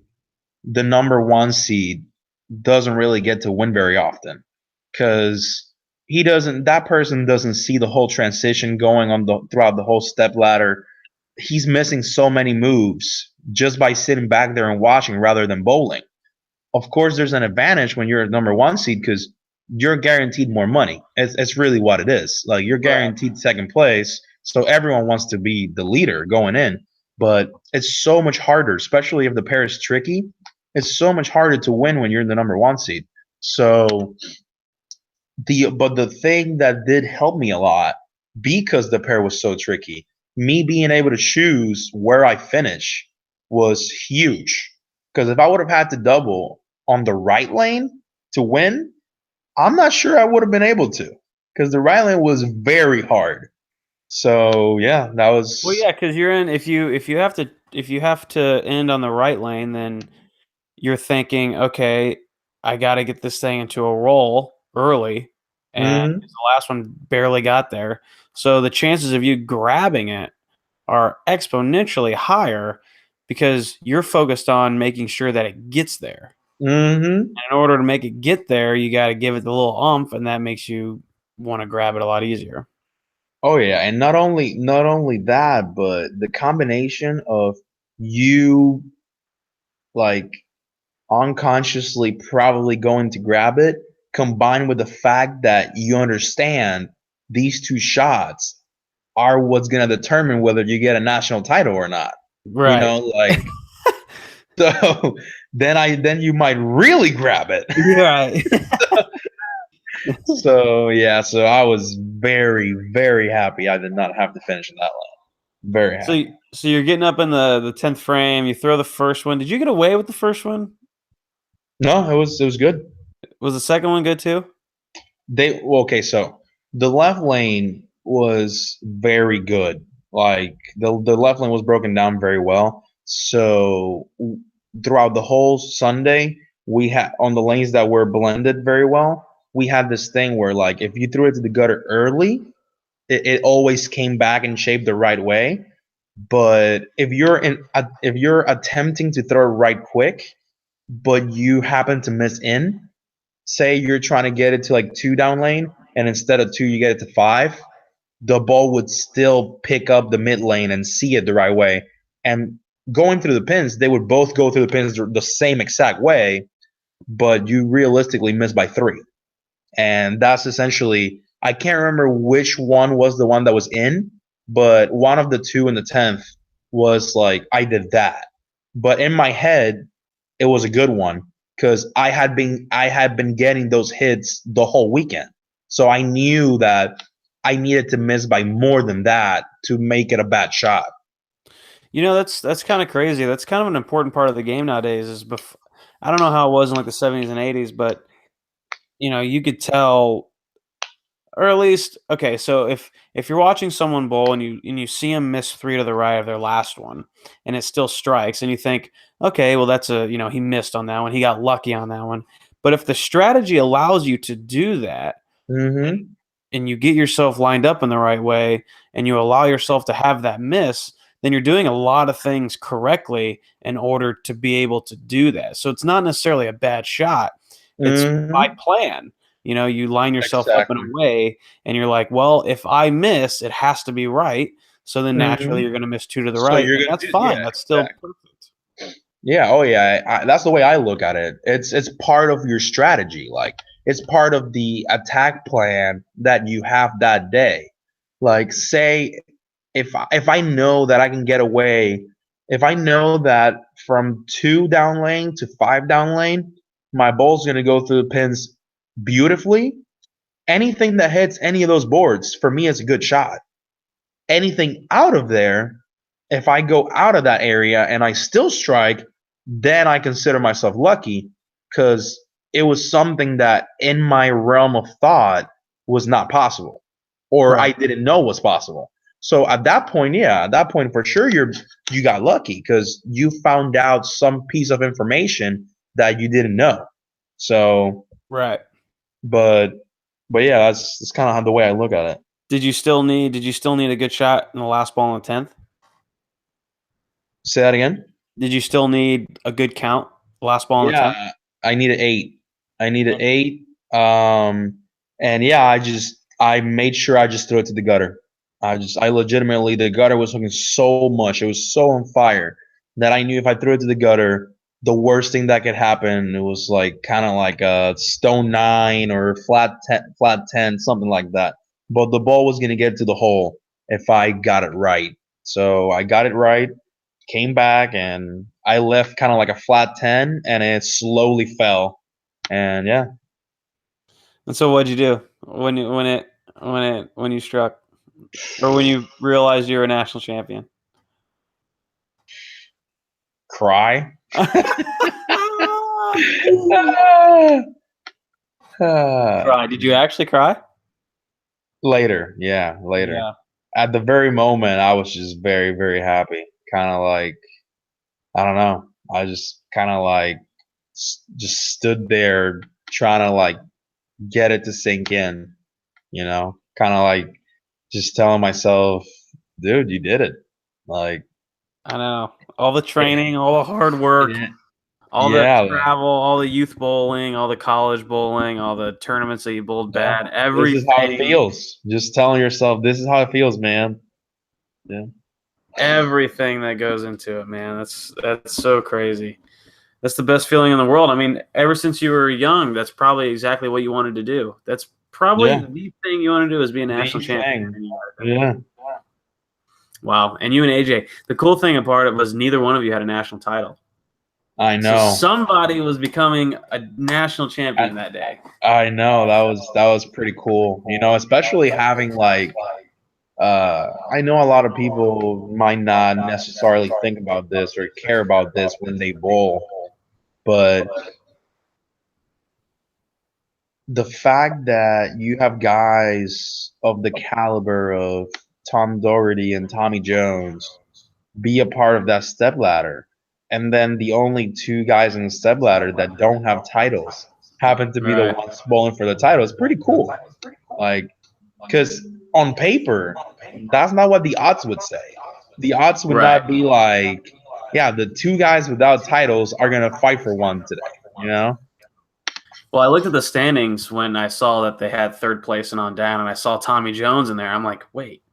Speaker 2: the number 1 seed doesn't really get to win very often, because that person doesn't see the whole transition going on throughout the whole step ladder. He's missing so many moves just by sitting back there and watching rather than bowling. Of course, there's an advantage when you're a number 1 seed, because you're guaranteed more money. It's really what it is. Like, you're guaranteed second place, so everyone wants to be the leader going in. But it's so much harder, especially if the pair is tricky. It's so much harder to win when you're in the number 1 seed. So the thing that did help me a lot, because the pair was so tricky, me being able to choose where I finish was huge. Because if I would have had to double on the right lane to win, I'm not sure I would have been able to, because the right lane was very hard. So yeah, that was.
Speaker 1: Well, yeah, because you're in. If you have to end on the right lane, then you're thinking, okay, I got to get this thing into a roll early, and the last one barely got there. So the chances of you grabbing it are exponentially higher, because you're focused on making sure that it gets there. And in order to make it get there, you got to give it the little oomph, and that makes you want to grab it a lot easier.
Speaker 2: Oh yeah, and not only that, but the combination of you unconsciously probably going to grab it, combined with the fact that you understand these 2 shots are what's going to determine whether you get a national title or not.
Speaker 1: Right.
Speaker 2: So then you might really grab it.
Speaker 1: Right.
Speaker 2: So I was very, very happy I did not have to finish in that line. Very happy.
Speaker 1: So you're getting up in the 10th frame. You throw the first one. Did you get away with the first one?
Speaker 2: No, it was good.
Speaker 1: Was the second one good too?
Speaker 2: Okay, so the left lane was very good. Like, the left lane was broken down very well. So throughout the whole Sunday, we had on the lanes that were blended very well, we had this thing where, like, if you threw it to the gutter early, it always came back and shaped the right way. But if you're attempting to throw right quick, but you happen to miss in, say you're trying to get it to like 2 down lane, and instead of 2 you get it to 5, the ball would still pick up the mid lane and see it the right way. And going through the pins, they would both go through the pins the same exact way, but you realistically miss by 3. And that's essentially, I can't remember which one was the one that was in, but one of the 2 in the 10th was like, I did that. But in my head, it was a good one, because I had been getting those hits the whole weekend. So I knew that I needed to miss by more than that to make it a bad shot.
Speaker 1: That's kind of crazy. That's kind of an important part of the game nowadays. I don't know how it was in like the 70s and 80s, but you could tell or at least okay. So if you're watching someone bowl and you see them miss 3 to the right of their last one, and it still strikes, and you think, okay, well that's a he missed on that one, he got lucky on that one. But if the strategy allows you to do that,
Speaker 2: Mm-hmm.
Speaker 1: and you get yourself lined up in the right way, and you allow yourself to have that miss, then you're doing a lot of things correctly in order to be able to do that. So it's not necessarily a bad shot. It's by
Speaker 2: Mm-hmm.
Speaker 1: plan. You line yourself up in a
Speaker 2: Exactly.
Speaker 1: way, and you're like, well, if I miss, it has to be right. So then naturally
Speaker 2: Mm-hmm.
Speaker 1: you're going to miss 2 to the
Speaker 2: So
Speaker 1: right,
Speaker 2: you're
Speaker 1: and
Speaker 2: gonna
Speaker 1: that's
Speaker 2: do,
Speaker 1: fine.
Speaker 2: yeah,
Speaker 1: That's still
Speaker 2: exactly.
Speaker 1: perfect.
Speaker 2: Yeah, oh yeah, that's the way I look at it. It's part of your strategy. Like it's part of the attack plan that you have that day. Like say if I know that I can get away, if I know that from 2 down lane to 5 down lane, my ball's going to go through the pins beautifully. Anything that hits any of those boards for me is a good shot. Anything out of there, if I go out of that area and I still strike, then I consider myself lucky because it was something that in my realm of thought was not possible or I
Speaker 1: Right.
Speaker 2: didn't know was possible. So at that point, yeah, at that point for sure you got lucky because you found out some piece of information that you didn't know. So,
Speaker 1: Right.
Speaker 2: but yeah, that's kind of the way I look at it.
Speaker 1: Did you still need a good shot in the last ball in the 10th?
Speaker 2: Say that again.
Speaker 1: Did you still need a good count last ball in the 10th?
Speaker 2: Yeah, I need an 8. I need an 8. And yeah, I made sure I just threw it to the gutter. I legitimately the gutter was looking so much. It was so on fire that I knew if I threw it to the gutter, the worst thing that could happen, it was like kind of like a stone 9 or flat 10, something like that. But the ball was gonna get to the hole if I got it right. So I got it right, came back, and I left kind of like a flat 10, and it slowly fell. And yeah,
Speaker 1: And so what'd you do when you struck, or when you realized you were a national champion?
Speaker 2: cry.
Speaker 1: Cry. Did you actually cry?
Speaker 2: Later, yeah, later.
Speaker 1: Yeah.
Speaker 2: At the very moment, I was just very, very happy. Kind of like, I don't know. I just kind of like just stood there trying to like get it to sink in, kind of like just telling myself, dude, you did it. Like,
Speaker 1: I know. All the
Speaker 2: it,
Speaker 1: training, all the hard work,
Speaker 2: it,
Speaker 1: all the
Speaker 2: yeah,
Speaker 1: travel, all the youth bowling, all the college bowling, all the tournaments that you bowled
Speaker 2: yeah.
Speaker 1: bad,
Speaker 2: This is how it
Speaker 1: everything,
Speaker 2: feels. Just telling yourself, this is how it feels, man. Yeah.
Speaker 1: everything that goes into it, man. That's so crazy. That's the best feeling in the world. I mean, ever since you were young, that's probably exactly what you wanted to do. That's probably
Speaker 2: Yeah.
Speaker 1: the thing you want to do is be a
Speaker 2: The
Speaker 1: national champion.
Speaker 2: thing. Yeah.
Speaker 1: Wow. And you and AJ, the cool thing about it was neither one of you had a national title.
Speaker 2: I
Speaker 1: So
Speaker 2: know.
Speaker 1: somebody was becoming a national champion that day.
Speaker 2: I know that was pretty cool. Especially having like I know a lot of people might not necessarily think about this or care about this when they bowl, but the fact that you have guys of the caliber of Tom Doherty and Tommy Jones be a part of that stepladder, and then the only 2 guys in the stepladder that don't have titles happen to be the
Speaker 1: Right.
Speaker 2: ones bowling for the title. It's pretty cool. Like, because on paper, that's not what the odds would say. The odds would
Speaker 1: Right.
Speaker 2: not be like, yeah, the 2 guys without titles are gonna fight for one today. You know?
Speaker 1: Well, I looked at the standings when I saw that they had third place and on down, and I saw Tommy Jones in there. I'm like, wait,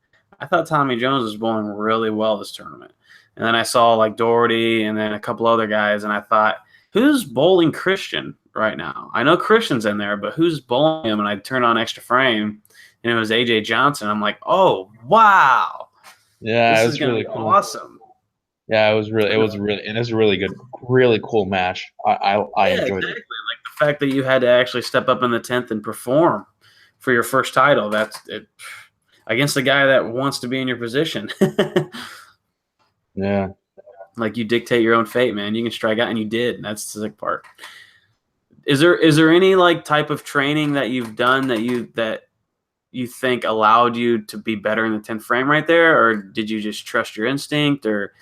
Speaker 1: I thought Tommy Jones was bowling really well this tournament. And then I saw like Doherty and then a couple other guys, and I thought, who's bowling Christian right now? I know Christian's in there, but who's bowling him? And I turned on Extra Frame, and it was AJ Johnson. I'm like, oh, wow,
Speaker 2: Yeah,
Speaker 1: this
Speaker 2: it
Speaker 1: is
Speaker 2: was
Speaker 1: going to
Speaker 2: really
Speaker 1: be
Speaker 2: cool.
Speaker 1: awesome.
Speaker 2: Yeah, and it's a really good, really cool match. I
Speaker 1: Yeah,
Speaker 2: enjoyed
Speaker 1: exactly.
Speaker 2: it.
Speaker 1: Like the fact that you had to actually step up in the 10th and perform for your first title, that's it, against a guy that wants to be in your position.
Speaker 2: Yeah.
Speaker 1: Like you dictate your own fate, man. You can strike out, and you did. And that's the sick part. Is there any like type of training that you've done that you think allowed you to be better in the 10th frame right there, or did you just trust your instinct, or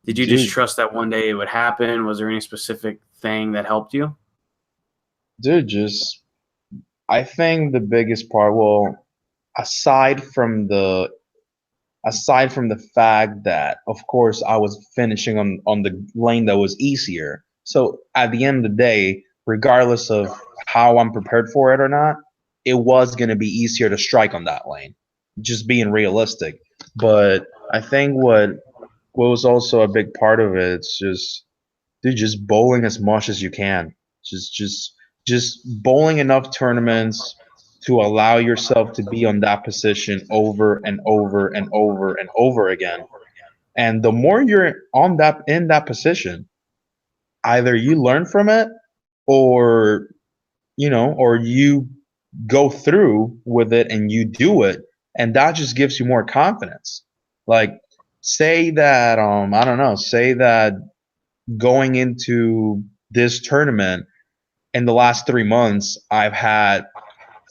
Speaker 1: did you just
Speaker 2: Dude,
Speaker 1: trust that one day it would happen? Was there any specific thing that helped you?
Speaker 2: just I think the biggest part, well, aside from the aside from the fact that of course I was finishing on the lane that was easier. So at the end of the day, regardless of how I'm prepared for it or not, it was going to be easier to strike on that lane. Just being realistic. But I think what was also a big part of it, it's just dude, just bowling as much as you can. Just just just bowling enough tournaments to allow yourself to be on that position over and over and over and over again. And the more you're on that in that position, either you learn from it or or you go through with it and you do it, and that just gives you more confidence. Like say that I don't know, say that going into this tournament in the last 3 months, I've had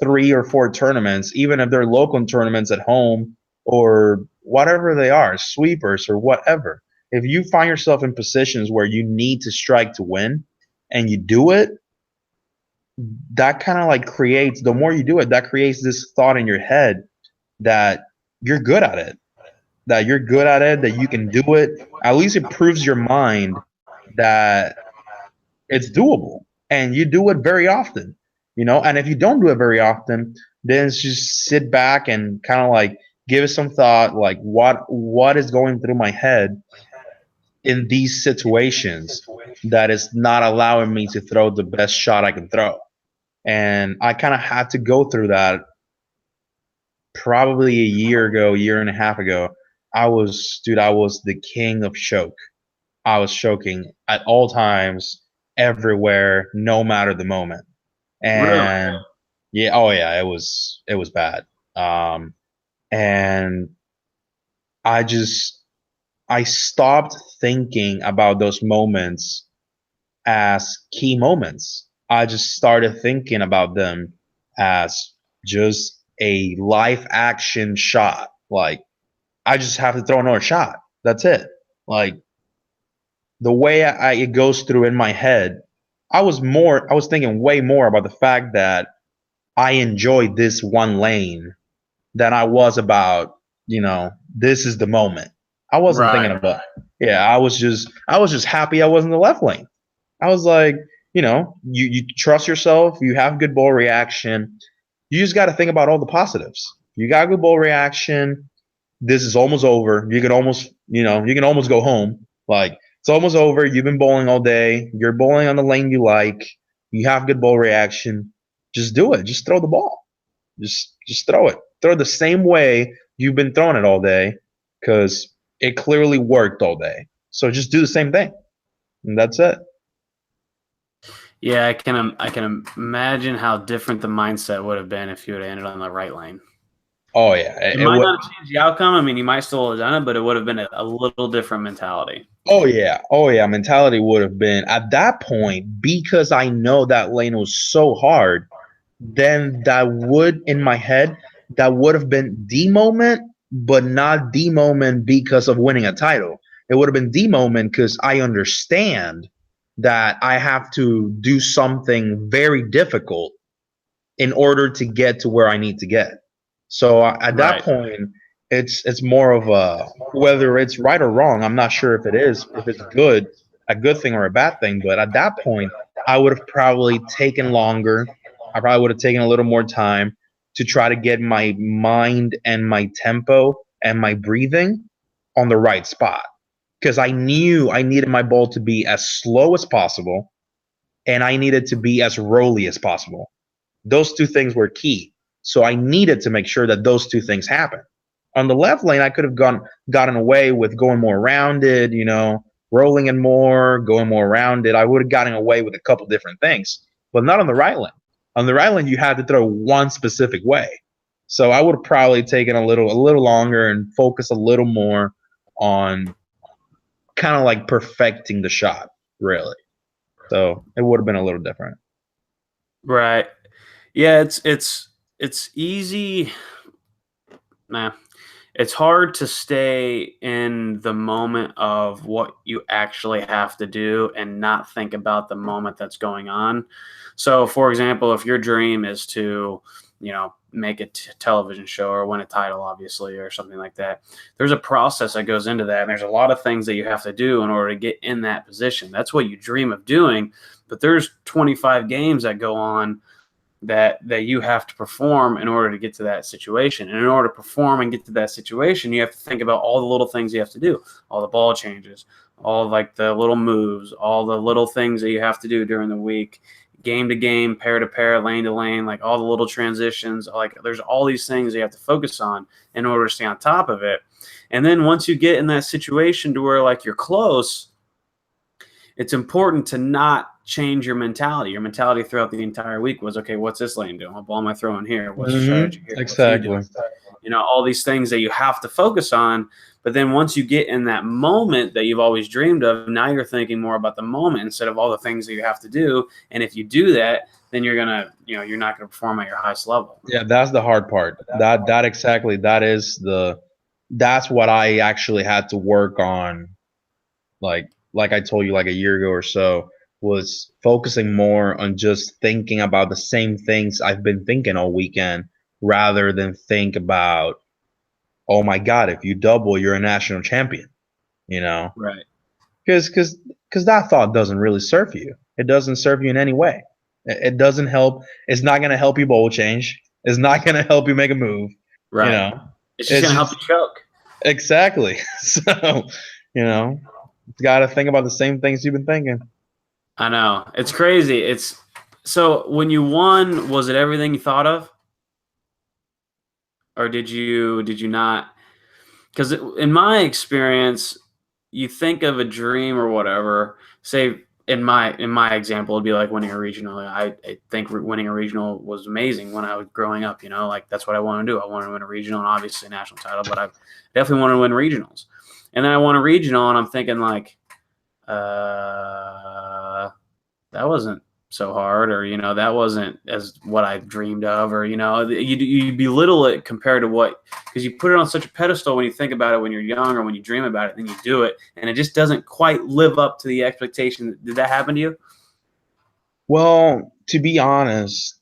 Speaker 2: 3 or 4 tournaments, even if they're local tournaments at home or whatever they are, sweepers or whatever. If you find yourself in positions where you need to strike to win and you do it, that kind of like creates, the more you do it, that creates this thought in your head that you're good at it, that you can do it. At least it proves your mind that it's doable and you do it very often, and if you don't do it very often, then it's just sit back and kind of like give it some thought, like what is going through my head in these situations that is not allowing me to throw the best shot I can throw. And I kind of had to go through that probably a year ago, year and a half ago. I was the king of choke. I was choking at all times, everywhere, no matter the moment.
Speaker 1: Really?
Speaker 2: And yeah, oh yeah, it was bad. And I just I stopped thinking about those moments as key moments. I just started thinking about them as just a live action shot. Like I just have to throw another shot. That's it. Like the way it goes through in my head, I was thinking way more about the fact that I enjoy this one lane than I was about, this is the moment. I wasn't thinking
Speaker 1: Right.
Speaker 2: about, yeah, I was just happy I was in the left lane. I was like, you trust yourself, you have good ball reaction. You just got to think about all the positives. You got good ball reaction. This is almost over. You can almost go home. Like it's almost over. You've been bowling all day. You're bowling on the lane you like. You have good ball reaction. Just do it. Just throw the ball. Just throw it. Throw it the same way you've been throwing it all day, because it clearly worked all day. So just do the same thing, and that's it.
Speaker 1: Yeah, I can imagine how different the mindset would have been if you had ended on the right lane.
Speaker 2: Oh yeah,
Speaker 1: It
Speaker 2: it
Speaker 1: might
Speaker 2: would.
Speaker 1: not have changed the outcome. I mean, you might still have done it, but it would have been a little different mentality.
Speaker 2: Oh yeah. Mentality would have been at that point, because I know that lane was so hard. Then that would in my head, that would have been the moment, but not the moment because of winning a title. It would have been the moment because I understand that I have to do something very difficult in order to get to where I need to get. So at that
Speaker 1: Right.
Speaker 2: point, it's more of a, whether it's right or wrong. I'm not sure if it's good, a good thing or a bad thing. But at that point, I would have probably taken longer. I probably would have taken a little more time to try to get my mind and my tempo and my breathing on the right spot, because I knew I needed my ball to be as slow as possible and I needed to be as rolly as possible. Those two things were key. So I needed to make sure that those two things happen. On the left lane, I could have gotten away with going more rounded, rolling in more, going more rounded. I would have gotten away with a couple different things, but not on the right lane. On the right lane, you had to throw one specific way. So I would have probably taken a little longer and focus a little more on kind of like perfecting the shot, really. So it would have been a little different.
Speaker 1: Right. Yeah, it's easy. Nah, it's hard to stay in the moment of what you actually have to do and not think about the moment that's going on. So, for example, if your dream is to, make a television show or win a title, obviously, or something like that, there's a process that goes into that. And there's a lot of things that you have to do in order to get in that position. That's what you dream of doing. But there's 25 games that go on that you have to perform in order to get to that situation. And in order to perform and get to that situation, you have to think about all the little things you have to do, all the ball changes, all like the little moves, all the little things that you have to do during the week, game to game, pair to pair, lane to lane, like all the little transitions. Like there's all these things you have to focus on in order to stay on top of it. And then once you get in that situation to where like you're close, it's important to not change your mentality. Your mentality throughout the entire week was, okay, what's this lane doing? What ball am I throwing here? What's the strategy here?
Speaker 2: Exactly.
Speaker 1: All these things that you have to focus on. But then once you get in that moment that you've always dreamed of, now you're thinking more about the moment instead of all the things that you have to do. And if you do that, then you're gonna, you're not gonna perform at your highest level.
Speaker 2: Yeah, that's the hard part. That exactly. That's what I actually had to work on. Like I told you, like a year ago or so, was focusing more on just thinking about the same things I've been thinking all weekend, rather than think about, oh my God, if you double, you're a national champion.
Speaker 1: Right.
Speaker 2: Because that thought doesn't really serve you. It doesn't serve you in any way. It doesn't help. It's not going to help you bowl change. It's not going to help you make a move.
Speaker 1: Right. It's just going to help you choke.
Speaker 2: Exactly. So, you got to think about the same things you've been thinking.
Speaker 1: I know. It's crazy. So when you won, was it everything you thought of? Or did you not? Because in my experience, you think of a dream or whatever. Say in my example, it'd be like winning a regional. I think winning a regional was amazing when I was growing up. Like that's what I want to do. I want to win a regional and obviously a national title, but I definitely want to win regionals. And then I won a regional, and I'm thinking like, that wasn't so hard, or that wasn't as what I dreamed of, or you belittle it compared to what, because you put it on such a pedestal when you think about it when you're young or when you dream about it, then you do it and it just doesn't quite live up to the expectation. Did that happen to you?
Speaker 2: Well, to be honest,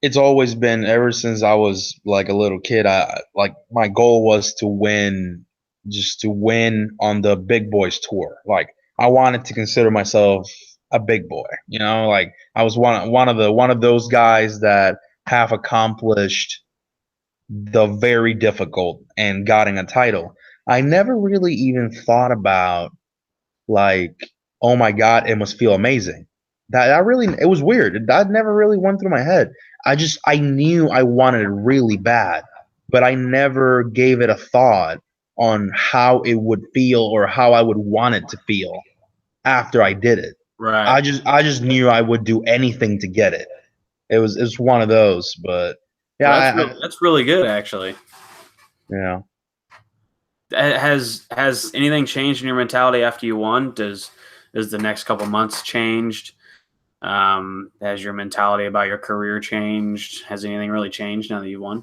Speaker 2: it's always been, ever since I was like a little kid, my goal was to win, just to win on the big boys tour. Like I wanted to consider myself a big boy, like I was one of those guys that have accomplished the very difficult and gotten a title. I never really even thought about like, oh my God, it must feel amazing. It was weird. That never really went through my head. I knew I wanted it really bad, but I never gave it a thought on how it would feel or how I would want it to feel after I did it.
Speaker 1: Right.
Speaker 2: I just knew I would do anything to get it. It's one of those, but yeah,
Speaker 1: well, that's really good actually.
Speaker 2: Yeah.
Speaker 1: Has anything changed in your mentality after you won? Has the next couple months changed? Has your mentality about your career changed? Has anything really changed now that you won?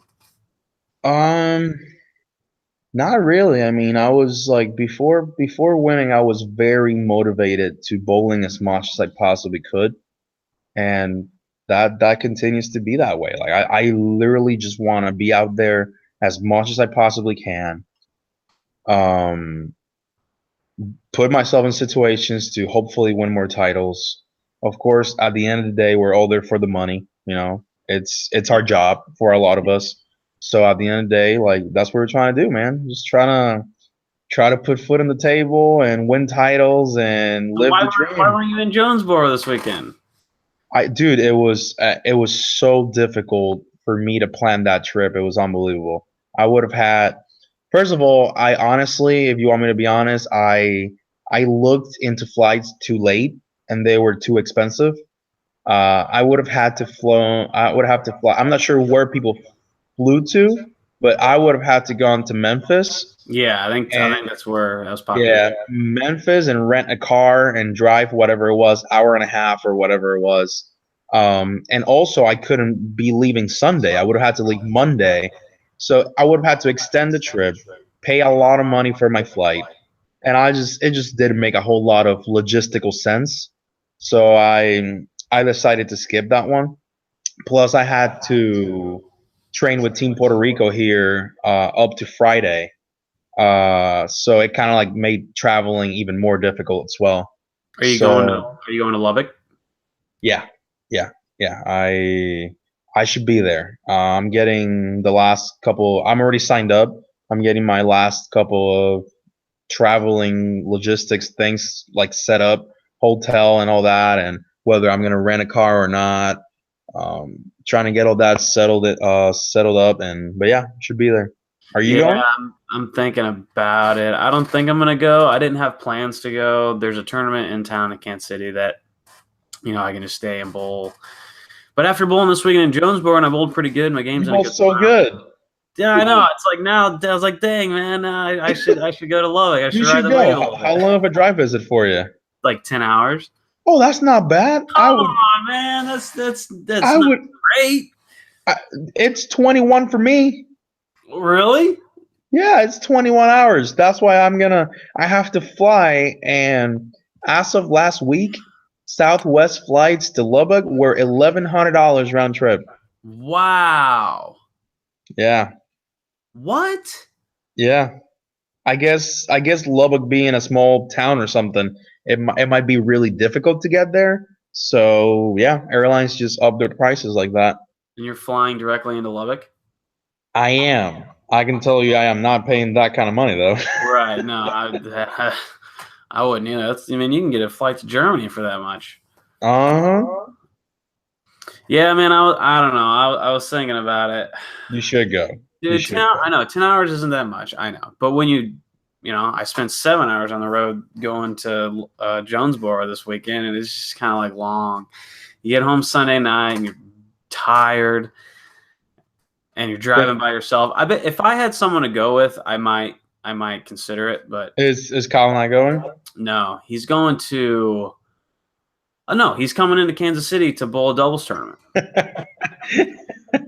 Speaker 2: Not really. I mean, I was like, before winning, I was very motivated to bowling as much as I possibly could, and that continues to be that way. Like I literally just want to be out there as much as I possibly can. Put myself in situations to hopefully win more titles. Of course, at the end of the day, we're all there for the money. It's our job for a lot of us. So at the end of the day, like that's what we're trying to do, man. Just try to put foot on the table and win titles and live the dream.
Speaker 1: Why were you in Jonesboro this weekend?
Speaker 2: Dude, it was so difficult for me to plan that trip. It was unbelievable. I would have had, first of all, I honestly, if you want me to be honest, I looked into flights too late and they were too expensive. I would have had to fly. I'm not sure where people flew to, but I would have had to go on to Memphis.
Speaker 1: Yeah, I think that's where that was popular.
Speaker 2: Yeah, Memphis, and rent a car and drive whatever it was, hour and a half or whatever it was. And also I couldn't be leaving Sunday. I would have had to leave Monday. So I would have had to extend the trip, pay a lot of money for my flight. And it just didn't make a whole lot of logistical sense. So I decided to skip that one. Plus I had to train with Team Puerto Rico here up to Friday. So it kind of like made traveling even more difficult as well.
Speaker 1: Are you going to Lubbock?
Speaker 2: Yeah, yeah, yeah. I should be there. I'm getting the last couple. I'm already signed up. I'm getting my last couple of traveling logistics things like set up, hotel and all that, and whether I'm gonna rent a car or not. Trying to get all that settled up, and but yeah, should be there. Are you
Speaker 1: Yeah,
Speaker 2: going?
Speaker 1: I'm thinking about it. I don't think I'm gonna go. I didn't have plans to go. There's a tournament in town in Kansas City that I can just stay and bowl. But after bowling this weekend in Jonesboro, and I bowled pretty good. My
Speaker 2: You
Speaker 1: game's in a
Speaker 2: both
Speaker 1: good
Speaker 2: so
Speaker 1: spot.
Speaker 2: good.
Speaker 1: Yeah, I know. It's like now I was like, dang man, I should go to Lubbock. I
Speaker 2: You
Speaker 1: should ride
Speaker 2: should
Speaker 1: the
Speaker 2: go.
Speaker 1: wave a little
Speaker 2: How
Speaker 1: bit.
Speaker 2: long of a drive is it for you?
Speaker 1: Like 10 hours.
Speaker 2: Oh, that's not bad.
Speaker 1: Come on, man. That's
Speaker 2: I
Speaker 1: not
Speaker 2: would.
Speaker 1: great.
Speaker 2: It's 21 for me.
Speaker 1: Really?
Speaker 2: Yeah, it's 21 hours. That's why I have to fly. And as of last week, Southwest flights to Lubbock were $1,100 round trip.
Speaker 1: Wow.
Speaker 2: Yeah,
Speaker 1: What?
Speaker 2: yeah. I guess Lubbock being a small town or something, it might be really difficult to get there. So yeah, airlines just up their prices like that.
Speaker 1: And you're flying directly into Lubbock?
Speaker 2: I am. I can tell you, I am not paying that kind of money though.
Speaker 1: Right. No, I wouldn't either. I mean, you can get a flight to Germany for that much.
Speaker 2: Uh-huh.
Speaker 1: Yeah, man. I don't know. I was thinking about it.
Speaker 2: You should go. You
Speaker 1: Dude,
Speaker 2: should
Speaker 1: 10
Speaker 2: go.
Speaker 1: I know 10 hours isn't that much. I know. But when I spent 7 hours on the road going to Jonesboro this weekend, and it's just kind of like long. You get home Sunday night and you're tired and you're driving by yourself. I bet if I had someone to go with, I might consider it, but
Speaker 2: Is Colin not going?
Speaker 1: no, he's going to no, he's coming into Kansas City to bowl a doubles tournament.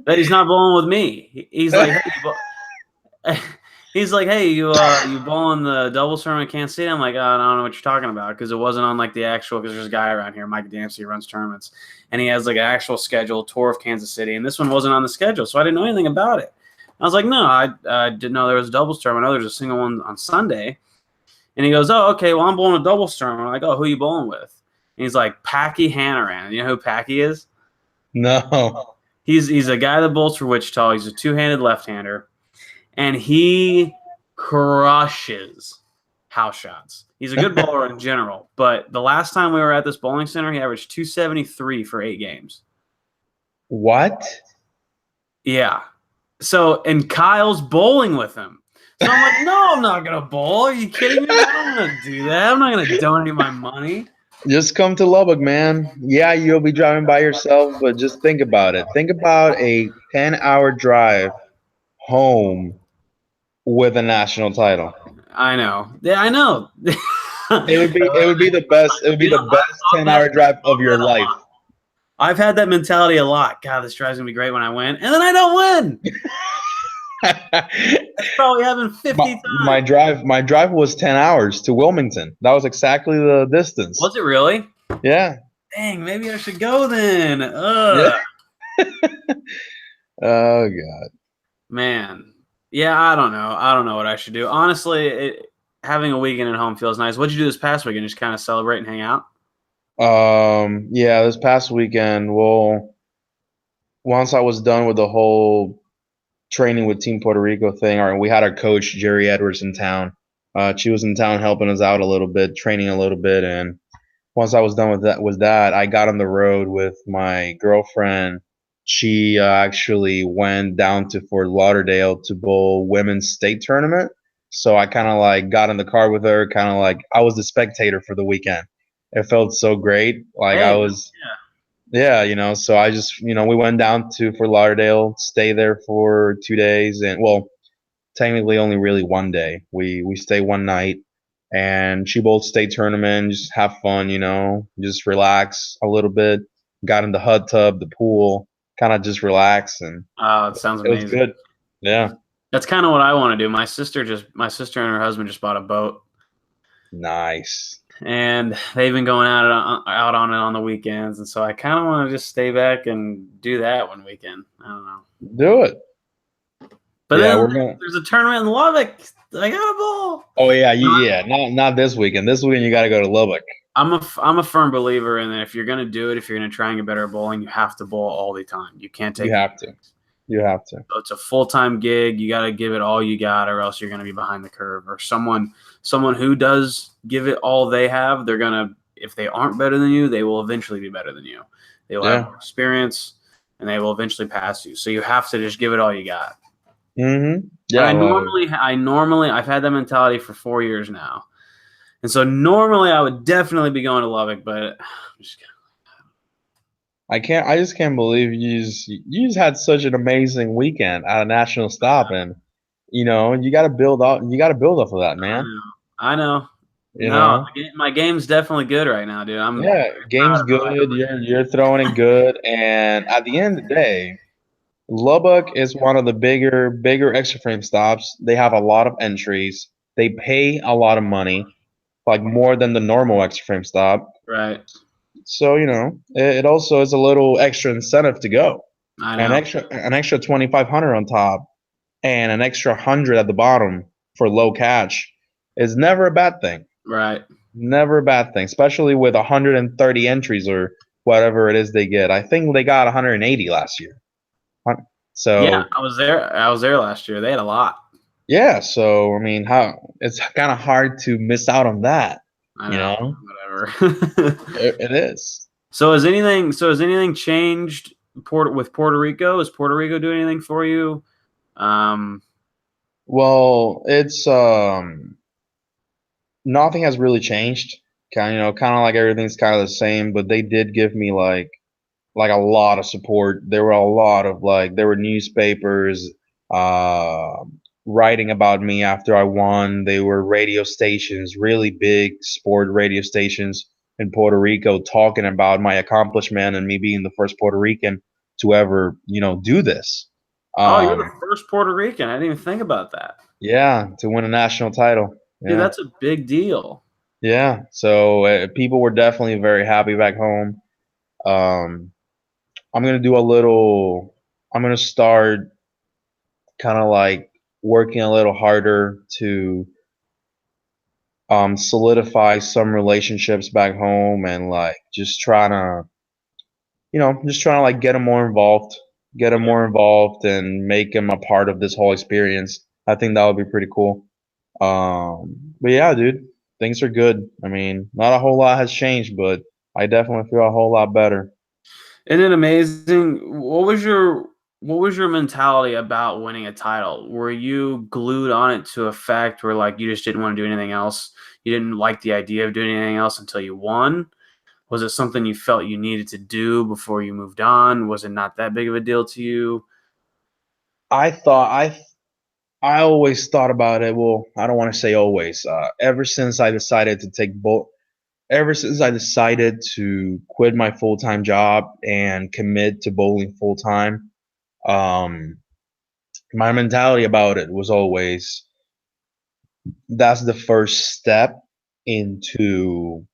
Speaker 1: But he's not bowling with me. He's like, hey, he's like, hey, you bowling the doubles tournament in Kansas City? I'm like, I don't know what you're talking about, because it wasn't on like the actual. Because there's a guy around here, Mike Dempsey, runs tournaments, and he has like an actual schedule tour of Kansas City, and this one wasn't on the schedule, so I didn't know anything about it. I was like, no, I didn't know there was a doubles tournament. I know there's a single one on Sunday, and he goes, oh, okay, well I'm bowling a doubles tournament. I'm like, oh, who are you bowling with? And he's like, Packy Hannaran. You know who Packy is?
Speaker 2: No.
Speaker 1: He's a guy that bowls for Wichita. He's a two-handed left-hander, and he crushes house shots. He's a good bowler in general, but the last time we were at this bowling center, he averaged 273 for 8 games.
Speaker 2: What?
Speaker 1: Yeah. So, and Kyle's bowling with him. So I'm like, no, I'm not going to bowl. Are you kidding me? I don't want to do that. I'm not going to donate my money.
Speaker 2: Just come to Lubbock, man. Yeah, you'll be driving by yourself, but just think about it. Think about a 10-hour drive home with a national title.
Speaker 1: I know. Yeah, I know.
Speaker 2: It would be the best. It would be the best 10-hour drive of your life.
Speaker 1: I've had that mentality a lot. God, this drive's gonna be great when I win, and then I don't win. That's probably happened 50 times.
Speaker 2: My drive was 10 hours to Wilmington. That was exactly the distance.
Speaker 1: Was it really?
Speaker 2: Yeah.
Speaker 1: Dang, maybe I should go then.
Speaker 2: Yeah. Oh God.
Speaker 1: Man. Yeah, I don't know. I don't know what I should do. Honestly, having a weekend at home feels nice. What'd you do this past weekend? Just kind of celebrate and hang out?
Speaker 2: Yeah, this past weekend, well, once I was done with the whole training with Team Puerto Rico thing, or we had our coach Jerry Edwards in town. She was in town helping us out a little bit, training a little bit, and once I was done with that, I got on the road with my girlfriend. She actually went down to Fort Lauderdale to bowl women's state tournament. So I kind of like got in the car with her, kind of like I was the spectator for the weekend. It felt so great. Like I was, yeah, so I just, we went down to Fort Lauderdale, stay there for 2 days, and well, technically only really one day. We stay one night, and she bowled state tournament, just have fun, just relax a little bit. got in the hot tub, the pool, kind of just relax, and
Speaker 1: Oh, it sounds
Speaker 2: it was
Speaker 1: amazing.
Speaker 2: good. Yeah,
Speaker 1: That's kind of what I want to do. My sister and her husband just bought a boat,
Speaker 2: nice.
Speaker 1: and they've been going out on it on the weekends, and so I kind of want to just stay back and do that one weekend. I don't know.
Speaker 2: Do it.
Speaker 1: But
Speaker 2: Yeah,
Speaker 1: then
Speaker 2: we're gonna.
Speaker 1: there's a tournament in Lubbock. I got a ball.
Speaker 2: Oh yeah, not this weekend. This weekend you got to go to Lubbock.
Speaker 1: I'm a firm believer in that if you're gonna do it, if you're gonna try and get better at bowling, you have to bowl all the time. You can't take.
Speaker 2: You have to. You have to.
Speaker 1: So it's a full-time gig. You got to give it all you got, or else you're going to be behind the curve. Or someone who does give it all they have, they're going to, if they aren't better than you, they will eventually be better than you. They will have more experience, and they will eventually pass you. So you have to just give it all you got.
Speaker 2: Mm-hmm. Yeah.
Speaker 1: And I've had that mentality for 4 years now, and so normally I would definitely be going to Lubbock, but I'm just
Speaker 2: I just can't believe you just had such an amazing weekend at a national stop, and you got to build up. You got to build off of that, man.
Speaker 1: I know.
Speaker 2: You
Speaker 1: No,
Speaker 2: know.
Speaker 1: my game's definitely good right now, dude. I'm
Speaker 2: Yeah, game's good. You're throwing it good, and at the end of the day, Lubbock is one of the bigger extra frame stops. They have a lot of entries. They pay a lot of money, like more than the normal extra frame stop.
Speaker 1: right.
Speaker 2: So it also is a little extra incentive to go.
Speaker 1: I know.
Speaker 2: An extra 2,500 on top and an extra 100 at the bottom for low catch is never a bad thing.
Speaker 1: Right.
Speaker 2: Never a bad thing, especially with 130 entries or whatever it is they get. I think they got 180 last year. So
Speaker 1: yeah, I was there. I was there last year. They had a lot.
Speaker 2: yeah, so I mean, it's kind of hard to miss out on that.
Speaker 1: I know. Whatever.
Speaker 2: It is.
Speaker 1: So has anything changed with Puerto Rico? Is Puerto Rico doing anything for you?
Speaker 2: Well, it's nothing has really changed. Kind of like everything's kind of the same, but they did give me like a lot of support. There were a lot of there were newspapers uh writing about me after I won. There were radio stations, really big sport radio stations in Puerto Rico talking about my accomplishment and me being the first Puerto Rican to ever, do this.
Speaker 1: Oh, you're the first Puerto Rican. I didn't even think about that.
Speaker 2: Yeah, to win a national title.
Speaker 1: Dude,
Speaker 2: Yeah.
Speaker 1: that's a big deal.
Speaker 2: Yeah. So people were definitely very happy back home. Um, I'm gonna do a little. I'm gonna start kind of like working a little harder to solidify some relationships back home and just trying to like get them more involved and make them a part of this whole experience. I think that would be pretty cool. But yeah, dude, things are good. I mean, not a whole lot has changed, but I definitely feel a whole lot better.
Speaker 1: Isn't it amazing? What was your mentality about winning a title? Were you glued on it to a fact where you just didn't want to do anything else? You didn't like the idea of doing anything else until you won? Was it something you felt you needed to do before you moved on? Was it not that big of a deal to you?
Speaker 2: I always thought about it. Well, I don't want to say always. Ever since I decided to quit my full-time job and commit to bowling full-time, um, my mentality about it was always that's the first step into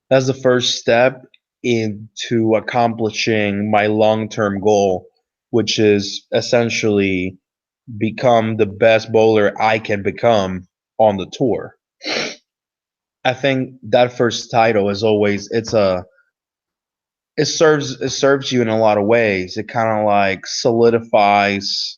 Speaker 2: that's the first step into accomplishing my long-term goal, which is essentially become the best bowler I can become on the tour. I think that first title is always it serves you in a lot of ways. It kind of solidifies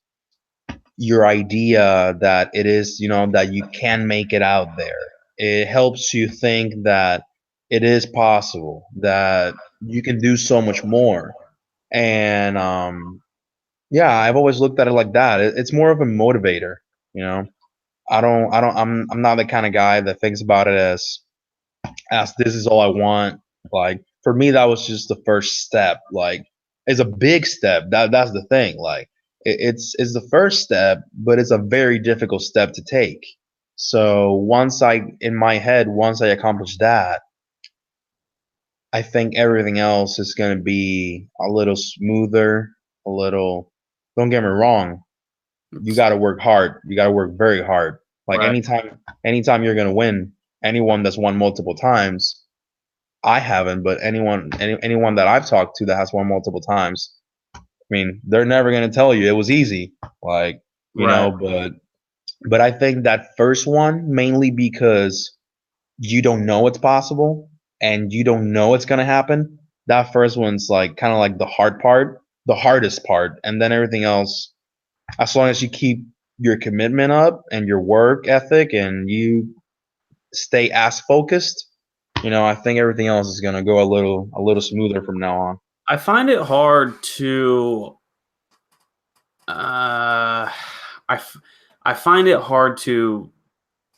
Speaker 2: your idea that it is, that you can make it out there. It helps you think that it is possible, that you can do so much more. And yeah, I've always looked at it like that. It's more of a motivator, you know. I'm not the kind of guy that thinks about it as this is all I want. For me, that was just the first step. It's a big step. That's the thing. It's the first step, but it's a very difficult step to take. So once I accomplish that, I think everything else is going to be a little smoother, a little. Don't get me wrong. You got to work hard. You got to work very hard. Like
Speaker 1: Right.
Speaker 2: anytime you're going to win, anyone that's won multiple times, I haven't, but anyone that I've talked to that has won multiple times, I mean, they're never going to tell you it was easy. Like,
Speaker 1: Right.
Speaker 2: but I think that first one mainly because you don't know it's possible and you don't know it's going to happen. That first one's like kind of like the hard part, the hardest part, and then everything else, as long as you keep your commitment up and your work ethic and you stay as focused, I think everything else is going to go a little smoother from now on.
Speaker 1: I find it hard to uh I find it hard to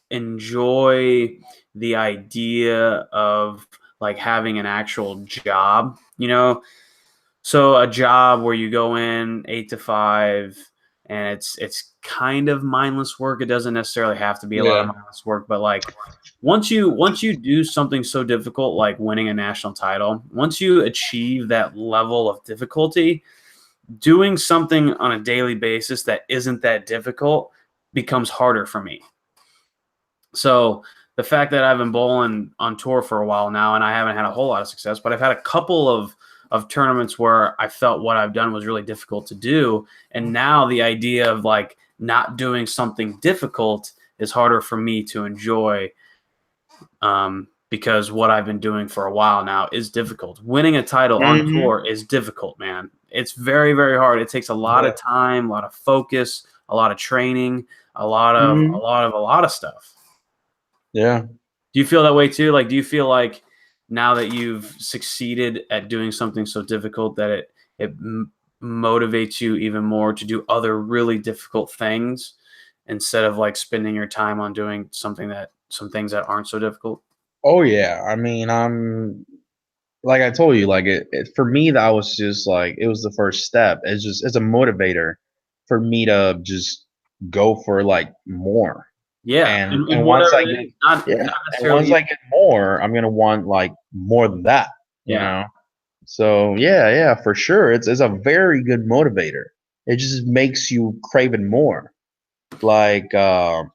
Speaker 1: enjoy the idea of like having an actual job, So a job where you go in 8 to 5 and it's kind of mindless work. It doesn't necessarily have to be a lot of
Speaker 2: Yeah.
Speaker 1: mindless work, but like once you do something so difficult like winning a national title, once you achieve that level of difficulty, doing something on a daily basis that isn't that difficult becomes harder for me. So the fact that I've been bowling on tour for a while now and I haven't had a whole lot of success, but I've had a couple of tournaments where I felt what I've done was really difficult to do. And now the idea of like not doing something difficult is harder for me to enjoy, because what I've been doing for a while now is difficult. Winning a title on
Speaker 2: Hmm.
Speaker 1: tour is difficult, man. It's very, very hard. It takes a lot
Speaker 2: Yeah.
Speaker 1: of time, a lot of focus, a lot of training,
Speaker 2: Hmm.
Speaker 1: a lot of stuff.
Speaker 2: Yeah.
Speaker 1: Do you feel that way too? Like, do you feel like now that you've succeeded at doing something so difficult that it motivates you even more to do other really difficult things instead of like spending your time on doing some things that aren't so difficult?
Speaker 2: Oh yeah. I mean, I'm like I told you, like for me that was just like it was the first step. It's a motivator for me to just go for like more.
Speaker 1: Yeah,
Speaker 2: And
Speaker 1: and
Speaker 2: once
Speaker 1: whatever
Speaker 2: I
Speaker 1: it
Speaker 2: get
Speaker 1: is, not
Speaker 2: yeah,
Speaker 1: not
Speaker 2: and
Speaker 1: necessarily.
Speaker 2: once I get more, I'm gonna want like more than that, you
Speaker 1: Yeah,
Speaker 2: know. So yeah, for sure. It's a very good motivator. It just makes you craving more. Like oh,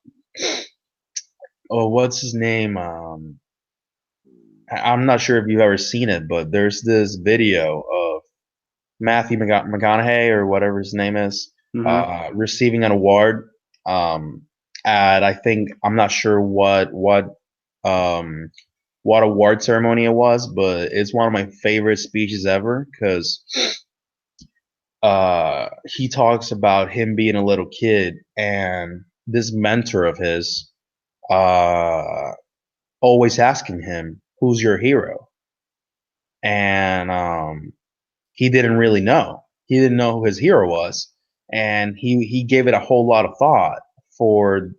Speaker 2: what's his name? I'm not sure if you've ever seen it, but there's this video of Matthew McConaughey or whatever his name is,
Speaker 1: hmm
Speaker 2: receiving an award. Um, at I think I'm not sure um, what award ceremony it was, but it's one of my favorite speeches ever because he talks about him being a little kid and this mentor of his uh, always asking him, "Who's your hero?" And he didn't really know. He didn't know who his hero was, and he gave it a whole lot of thought for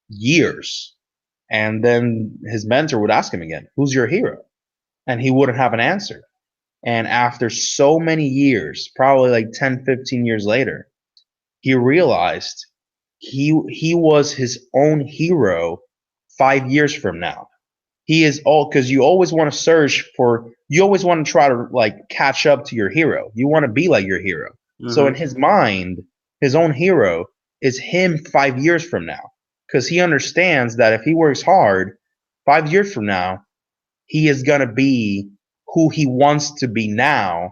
Speaker 2: years. And then his mentor would ask him again, "Who's your hero?" And he wouldn't have an answer. And after so many years, probably like 10, 15 years later, he realized he was his own hero 5 years from now. He is all because you always want to search for you always want to try to like catch up to your hero. You want to be like your hero. So in
Speaker 1: hmm
Speaker 2: his mind, his own hero is him 5 years from now. Because he understands that if he works hard, 5 years from now, he is gonna be who he wants to be now.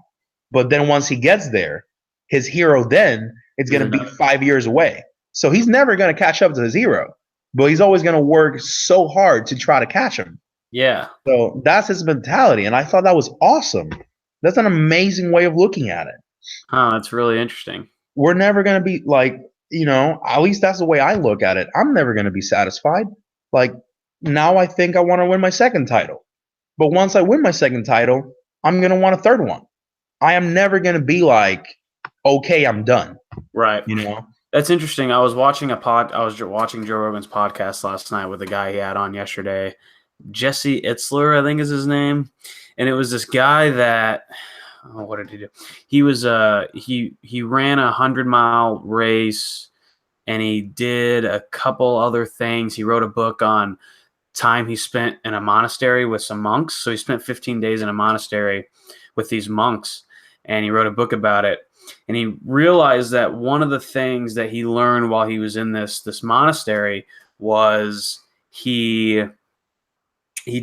Speaker 2: But then once he gets there, his hero then is gonna be 5 years away. So he's never gonna catch up to his hero. But he's always gonna work so hard to try to catch him.
Speaker 1: Yeah,
Speaker 2: So that's his mentality, and I thought that was awesome. That's an amazing way of looking at it.
Speaker 1: huh, that's really interesting.
Speaker 2: We're never going to be like, at least that's the way I look at it. I'm never going to be satisfied. Like, now I think I want to win my second title. But once I win my second title, I'm going to want a third one. I am never going to be like, okay, I'm done,
Speaker 1: Right.
Speaker 2: you know?
Speaker 1: That's interesting. I was watching Joe Rogan's podcast last night with the guy he had on yesterday. Jesse Itzler, I think is his name. And it was this guy that, what did he do? He was he ran a 100-mile race and he did a couple other things. He wrote a book on time he spent in a monastery with some monks. So he spent 15 days in a monastery with these monks, and he wrote a book about it. And he realized that one of the things that he learned while he was in this monastery was he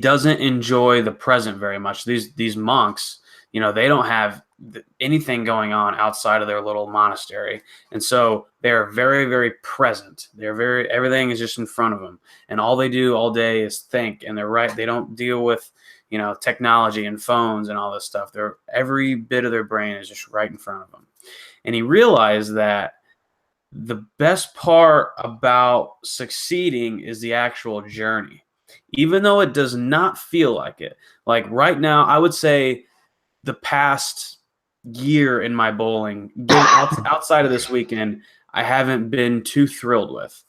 Speaker 1: doesn't enjoy the present very much. These monks, they don't have anything going on outside of their little monastery, and so they're very, very present. Everything is just in front of them, and all they do all day is think. And they don't deal with technology and phones and all this stuff. Every bit of their brain is just right in front of them. And he realized that the best part about succeeding is the actual journey, even though it does not feel like it. Like right now, I would say the past year in my bowling, outside of this weekend, I haven't been too thrilled with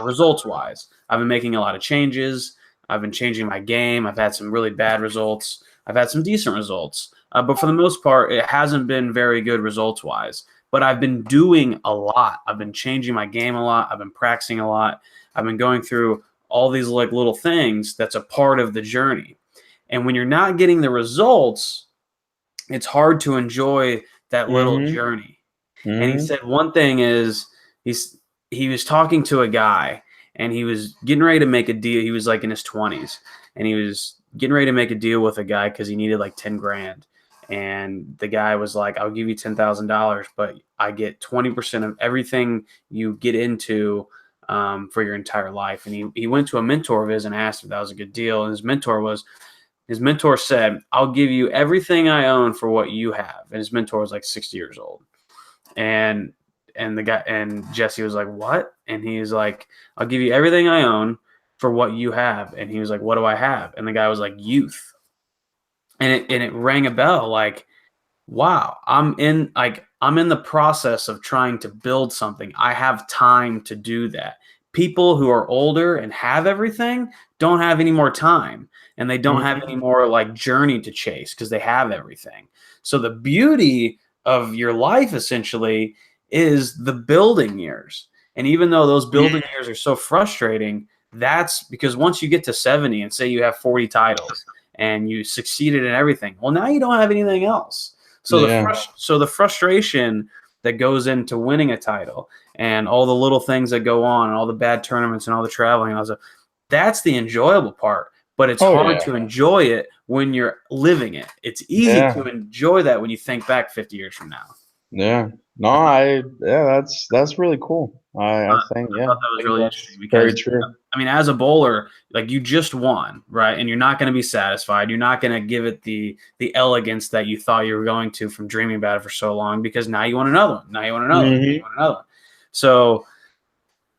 Speaker 1: results-wise. I've been making a lot of changes. I've been changing my game. I've had some really bad results. I've had some decent results. But for the most part, it hasn't been very good results-wise. But I've been doing a lot. I've been changing my game a lot. I've been practicing a lot. I've been going through all these like little things that's a part of the journey. And when you're not getting the results, it's hard to enjoy that little journey. And he said one thing is he was talking to a guy, and he was getting ready to make a deal. He was like in his 20s, and he was getting ready to make a deal with a guy because he needed like 10 grand. And the guy was like, I'll give you $10,000, but I get 20% of everything you get into for your entire life. And he went to a mentor of his and asked if that was a good deal. And his mentor said, I'll give you everything I own for what you have. And his mentor was like 60 years old. And the guy, and Jesse was like, what? And he's like, I'll give you everything I own for what you have. And he was like, what do I have? And the guy was like, youth. And it rang a bell, like, wow, I'm in the process of trying to build something. I have time to do that. People who are older and have everything don't have any more time, and they don't have any more like journey to chase because they have everything. So the beauty of your life essentially is the building years. And even though those building years are so frustrating, that's because once you get to 70 and say you have 40 titles and you succeeded in everything, well, now you don't have anything else. So the frustration that goes into winning a title and all the little things that go on and all the bad tournaments and all the traveling, and all that, that's the enjoyable part. But it's hard to enjoy it when you're living it. It's easy to enjoy that when you think back 50 years from now.
Speaker 2: Yeah. No, that's really cool. I think,
Speaker 1: I thought that was really interesting because,
Speaker 2: very true.
Speaker 1: I mean, as a bowler, like you just won, right? And you're not going to be satisfied. You're not going to give it the elegance that you thought you were going to from dreaming about it for so long, because now you want another one. Now you want another one. Now you want another one. So,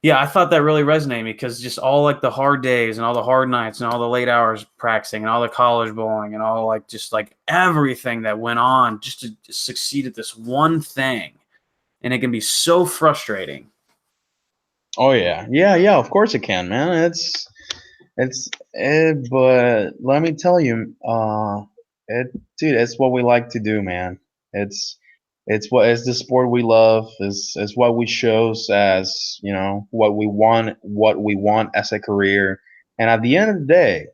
Speaker 1: yeah, I thought that really resonated because just all like the hard days and all the hard nights and all the late hours practicing and all the college bowling and all like just like everything that went on just to succeed at this one thing. And it can be so frustrating.
Speaker 2: Oh yeah. Of course it can, man. But let me tell you, dude, it's what we like to do, man. It's the sport we love. It's what we chose as, what we want as a career. And at the end of the day,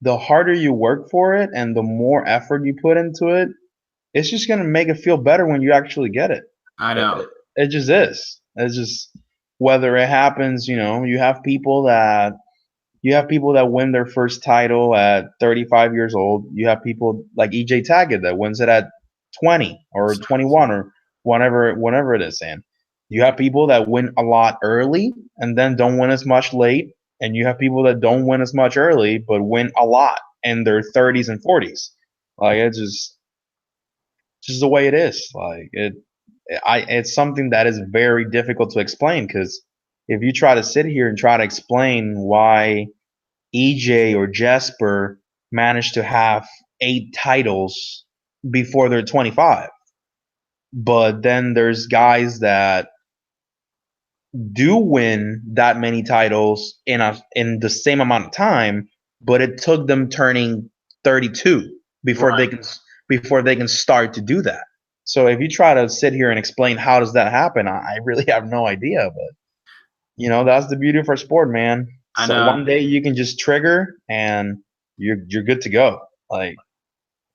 Speaker 2: the harder you work for it and the more effort you put into it, it's just gonna make it feel better when you actually get it.
Speaker 1: I know.
Speaker 2: It just is. It's just whether it happens, you have people that win their first title at 35 years old. You have people like EJ Taggett that wins it at 20 or 21 or whenever it is. And you have people that win a lot early and then don't win as much late. And you have people that don't win as much early but win a lot in their 30s and 40s. Like it's just the way it is. Like it's something that is very difficult to explain, because if you try to sit here and try to explain why EJ or Jesper managed to have 8 titles before they're 25, but then there's guys that do win that many titles in the same amount of time, but it took them turning 32 before they can start to do that. So if you try to sit here and explain how does that happen, I really have no idea. But that's the beauty of our sport, man.
Speaker 1: I
Speaker 2: So
Speaker 1: know.
Speaker 2: one day you can just trigger and you're good to go. Like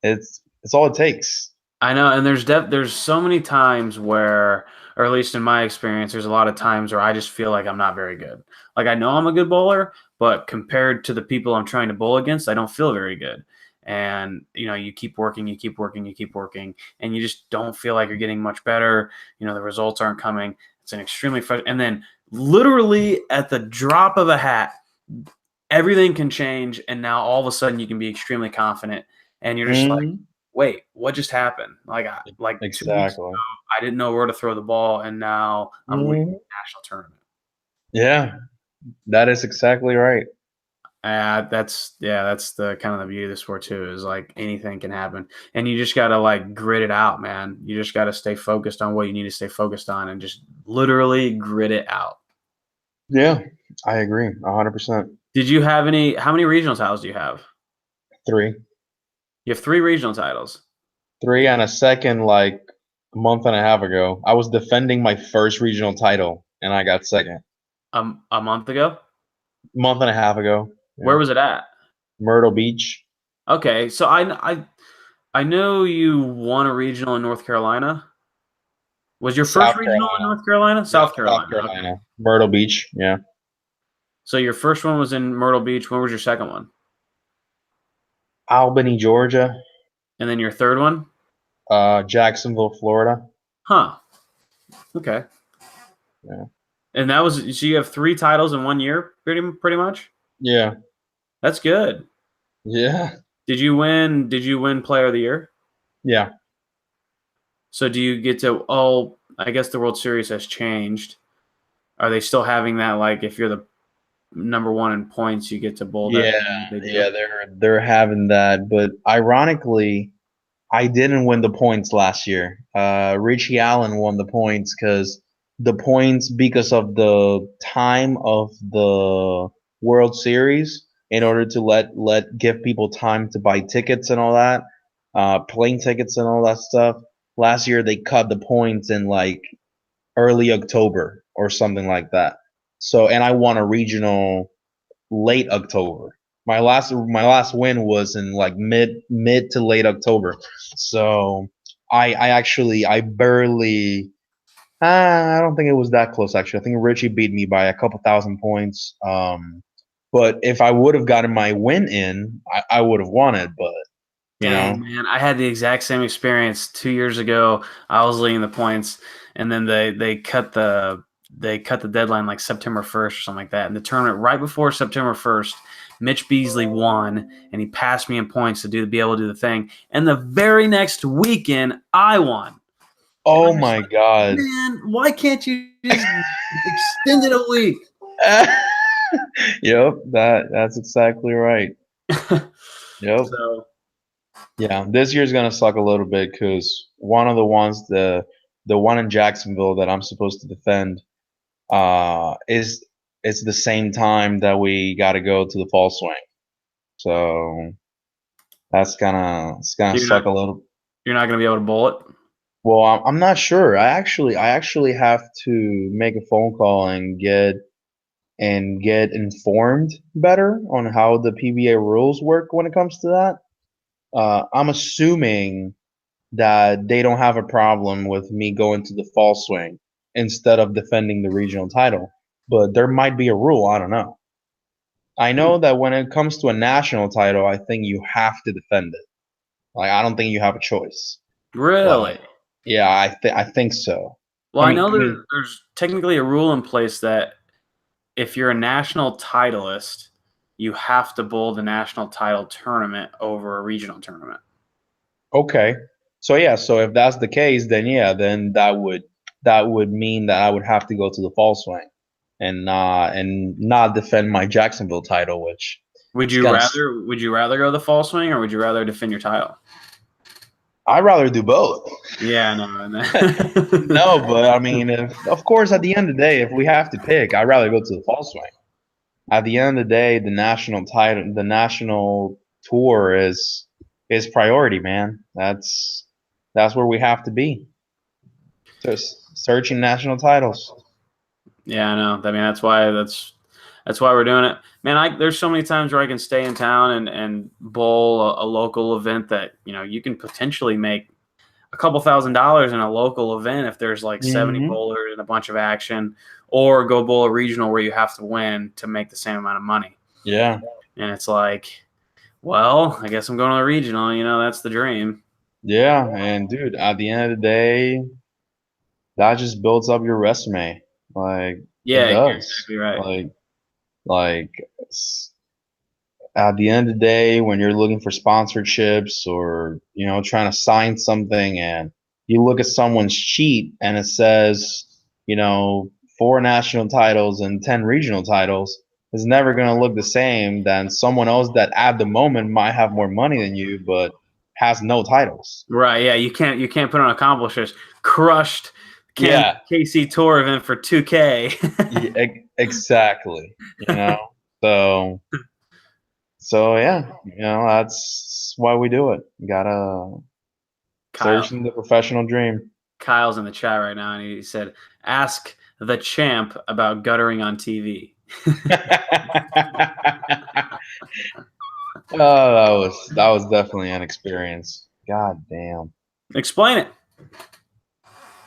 Speaker 2: it's all it takes.
Speaker 1: I know, and there's so many times where, or at least in my experience, there's a lot of times where I just feel like I'm not very good. Like I know I'm a good bowler, but compared to the people I'm trying to bowl against, I don't feel very good. And you keep working, you keep working, you keep working, and you just don't feel like you're getting much better. The results aren't coming. It's an extremely frustrating. And then literally at the drop of a hat, everything can change, and now all of a sudden you can be extremely confident, and you're just like,
Speaker 2: Mhm.
Speaker 1: wait, what just happened? Like 2 weeks ago,
Speaker 2: Exactly.
Speaker 1: I didn't know where to throw the ball, and now I'm winning
Speaker 2: Mhm.
Speaker 1: the national tournament.
Speaker 2: Yeah, that is exactly right.
Speaker 1: That's the kind of the beauty of the sport too. Is like anything can happen, and you just gotta like grit it out, man. You just gotta stay focused on what you need to stay focused on, and just literally grit it out.
Speaker 2: Yeah, I agree 100%.
Speaker 1: Did you have any? How many regional titles do you have?
Speaker 2: 3.
Speaker 1: You have 3 regional titles.
Speaker 2: 3 and a second like a month and a half ago. I was defending my first regional title and I got second.
Speaker 1: A month ago.
Speaker 2: Month and a half ago.
Speaker 1: Where
Speaker 2: Yeah.
Speaker 1: was it at?
Speaker 2: Myrtle Beach,
Speaker 1: Okay, so I know you won a regional in North Carolina. Was your first
Speaker 2: South
Speaker 1: regional in
Speaker 2: Carolina.
Speaker 1: North Carolina?
Speaker 2: Yeah,
Speaker 1: South
Speaker 2: South
Speaker 1: Carolina. Okay.
Speaker 2: Carolina. Myrtle Beach, yeah.
Speaker 1: So your first one was in Myrtle Beach. When was your second one?
Speaker 2: Albany, Georgia.
Speaker 1: And then your third one?
Speaker 2: Jacksonville, Florida.
Speaker 1: Huh. Okay.
Speaker 2: Yeah.
Speaker 1: And that was so you have 3 titles in 1 year, pretty much?
Speaker 2: Yeah.
Speaker 1: That's good.
Speaker 2: Yeah.
Speaker 1: Did you win player of the year?
Speaker 2: Yeah.
Speaker 1: So do you get to I guess the World Series has changed. Are they still having that like if you're the number one in points, you get to bowl that
Speaker 2: Yeah.
Speaker 1: thing that they do?
Speaker 2: Yeah, they're having that, but ironically, I didn't win the points last year. Richie Allen won the points because of the time of the World Series in order to let give people time to buy tickets and all that, plane tickets and all that stuff. Last year they cut the points in like early October or something like that. So and I won a regional late October. My last win was in like mid to late October. So I barely I don't think it was that close actually. I think Richie beat me by a couple thousand points. But if I would have gotten my win in, I would have won it. But you know,
Speaker 1: Dang, man. I had the exact same experience 2 years ago. I was leading the points, and then they cut the deadline like September 1st or something like that. And the tournament right before September 1st, Mitch Beasley won, and he passed me in points to be able to do the thing. And the very next weekend, I won. And
Speaker 2: oh
Speaker 1: I'm just
Speaker 2: my
Speaker 1: like,
Speaker 2: god.
Speaker 1: man, why can't you just extend it a week?
Speaker 2: Yep, that's exactly right. Yep.
Speaker 1: So
Speaker 2: Yeah, this year's gonna suck a little bit because one of the ones, the one in Jacksonville that I'm supposed to defend, is it's the same time that we got to go to the fall swing. So it's gonna
Speaker 1: you're not
Speaker 2: suck a little.
Speaker 1: you're not gonna be able to bowl it.
Speaker 2: Well, I'm not sure. I actually have to make a phone call and get informed better on how the PBA rules work when it comes to that. I'm assuming that they don't have a problem with me going to the fall swing instead of defending the regional title. But there might be a rule. I don't know. I
Speaker 1: Hmm.
Speaker 2: know that when it comes to a national title, I think you have to defend it. Like I don't think you have a choice.
Speaker 1: Really?
Speaker 2: But yeah, I think so.
Speaker 1: Well,
Speaker 2: I
Speaker 1: I
Speaker 2: mean,
Speaker 1: know
Speaker 2: I mean,
Speaker 1: there's technically a rule in place that if you're a national titleist, you have to bowl the national title tournament over a regional tournament.
Speaker 2: okay. So yeah, so if that's the case, then yeah, then that would mean that I would have to go to the fall swing and not defend my Jacksonville title, which
Speaker 1: Would
Speaker 2: it's
Speaker 1: you
Speaker 2: gonna.
Speaker 1: rather would you rather go the fall swing or would you rather defend your title?
Speaker 2: I'd rather do both.
Speaker 1: Yeah, no.
Speaker 2: No, but I mean, of course, at the end of the day, if we have to pick, I'd rather go to the fall swing. At the end of the day, the national title, the national tour is priority, man. That's where we have to be. So searching national titles.
Speaker 1: Yeah, I know. I mean, that's why That's why we're doing it, man. There's so many times where I can stay in town and bowl a local event that you can potentially make a couple $1,000s in a local event if there's like 70
Speaker 2: Mm-hmm.
Speaker 1: bowlers and a bunch of action, or go bowl a regional where you have to win to make the same amount of money.
Speaker 2: Yeah.
Speaker 1: And it's like, well, I guess I'm going to the regional. That's the dream.
Speaker 2: Yeah. And dude, at the end of the day, that just builds up your resume. Like it
Speaker 1: Yeah, you're
Speaker 2: does.
Speaker 1: exactly right.
Speaker 2: Like at the end of the day, when you're looking for sponsorships or trying to sign something, and you look at someone's sheet and it says 4 national titles and 10 regional titles, it's never going to look the same than someone else that at the moment might have more money than you but has no titles.
Speaker 1: Right. Yeah. You can't put on accomplishments. Crushed
Speaker 2: Yeah.
Speaker 1: KC Tour event for 2K.
Speaker 2: Yeah, exactly. So yeah, that's why we do it. You gotta search in the professional dream.
Speaker 1: Kyle's in the chat right now, and he said, "Ask the champ about guttering on TV."
Speaker 2: Oh, that was definitely an experience. God damn.
Speaker 1: Explain it.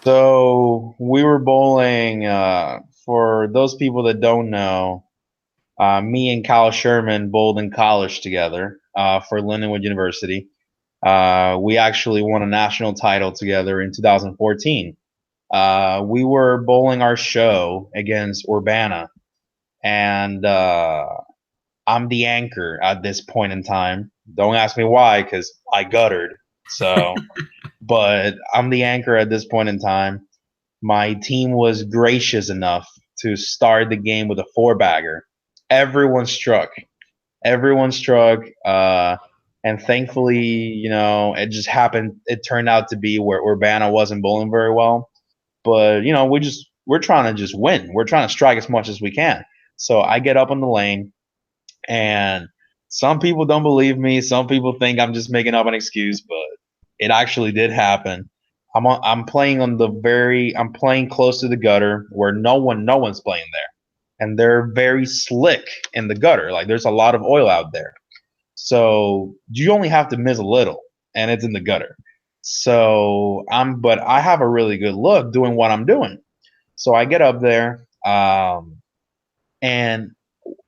Speaker 2: So we were bowling. For those people that don't know, me and Kyle Sherman bowled in college together for Lindenwood University. We actually won a national title together in 2014. We were bowling our show against Urbana, and I'm the anchor at this point in time. Don't ask me why, because I guttered. So, but I'm the anchor at this point in time. My team was gracious enough to start the game with a 4-bagger. Everyone struck. And thankfully, it just happened. It turned out to be where Urbana wasn't bowling very well. But, we're trying to just win. We're trying to strike as much as we can. So I get up on the lane, and some people don't believe me. Some people think I'm just making up an excuse, but it actually did happen. I'm playing I'm playing close to the gutter where no one's playing there. And they're very slick in the gutter. Like there's a lot of oil out there. So you only have to miss a little and it's in the gutter. So but I have a really good look doing what I'm doing. So I get up there, and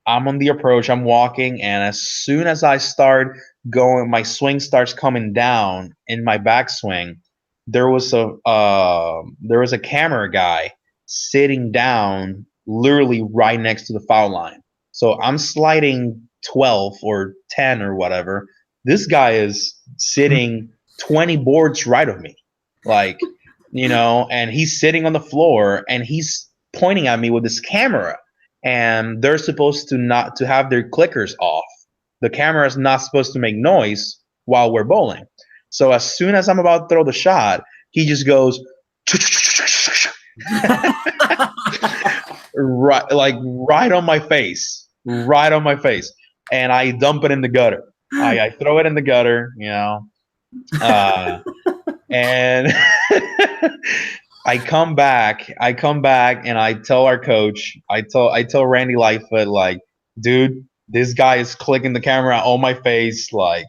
Speaker 2: I'm on the approach, I'm walking, and as soon as I start going, my swing starts coming down in my backswing. There was a camera guy sitting down literally right next to the foul line. So I'm sliding 12 or 10 or whatever. This guy is sitting 20 boards right of me. And he's sitting on the floor and he's pointing at me with this camera. And they're supposed to not to have their clickers off. The camera is not supposed to make noise while we're bowling. So as soon as I'm about to throw the shot, he just goes right on my face, and I dump it in the gutter. I throw it in the gutter, and I come back and I tell our coach, I tell Randy Lightfoot, like, dude, this guy is clicking the camera on my face. Like,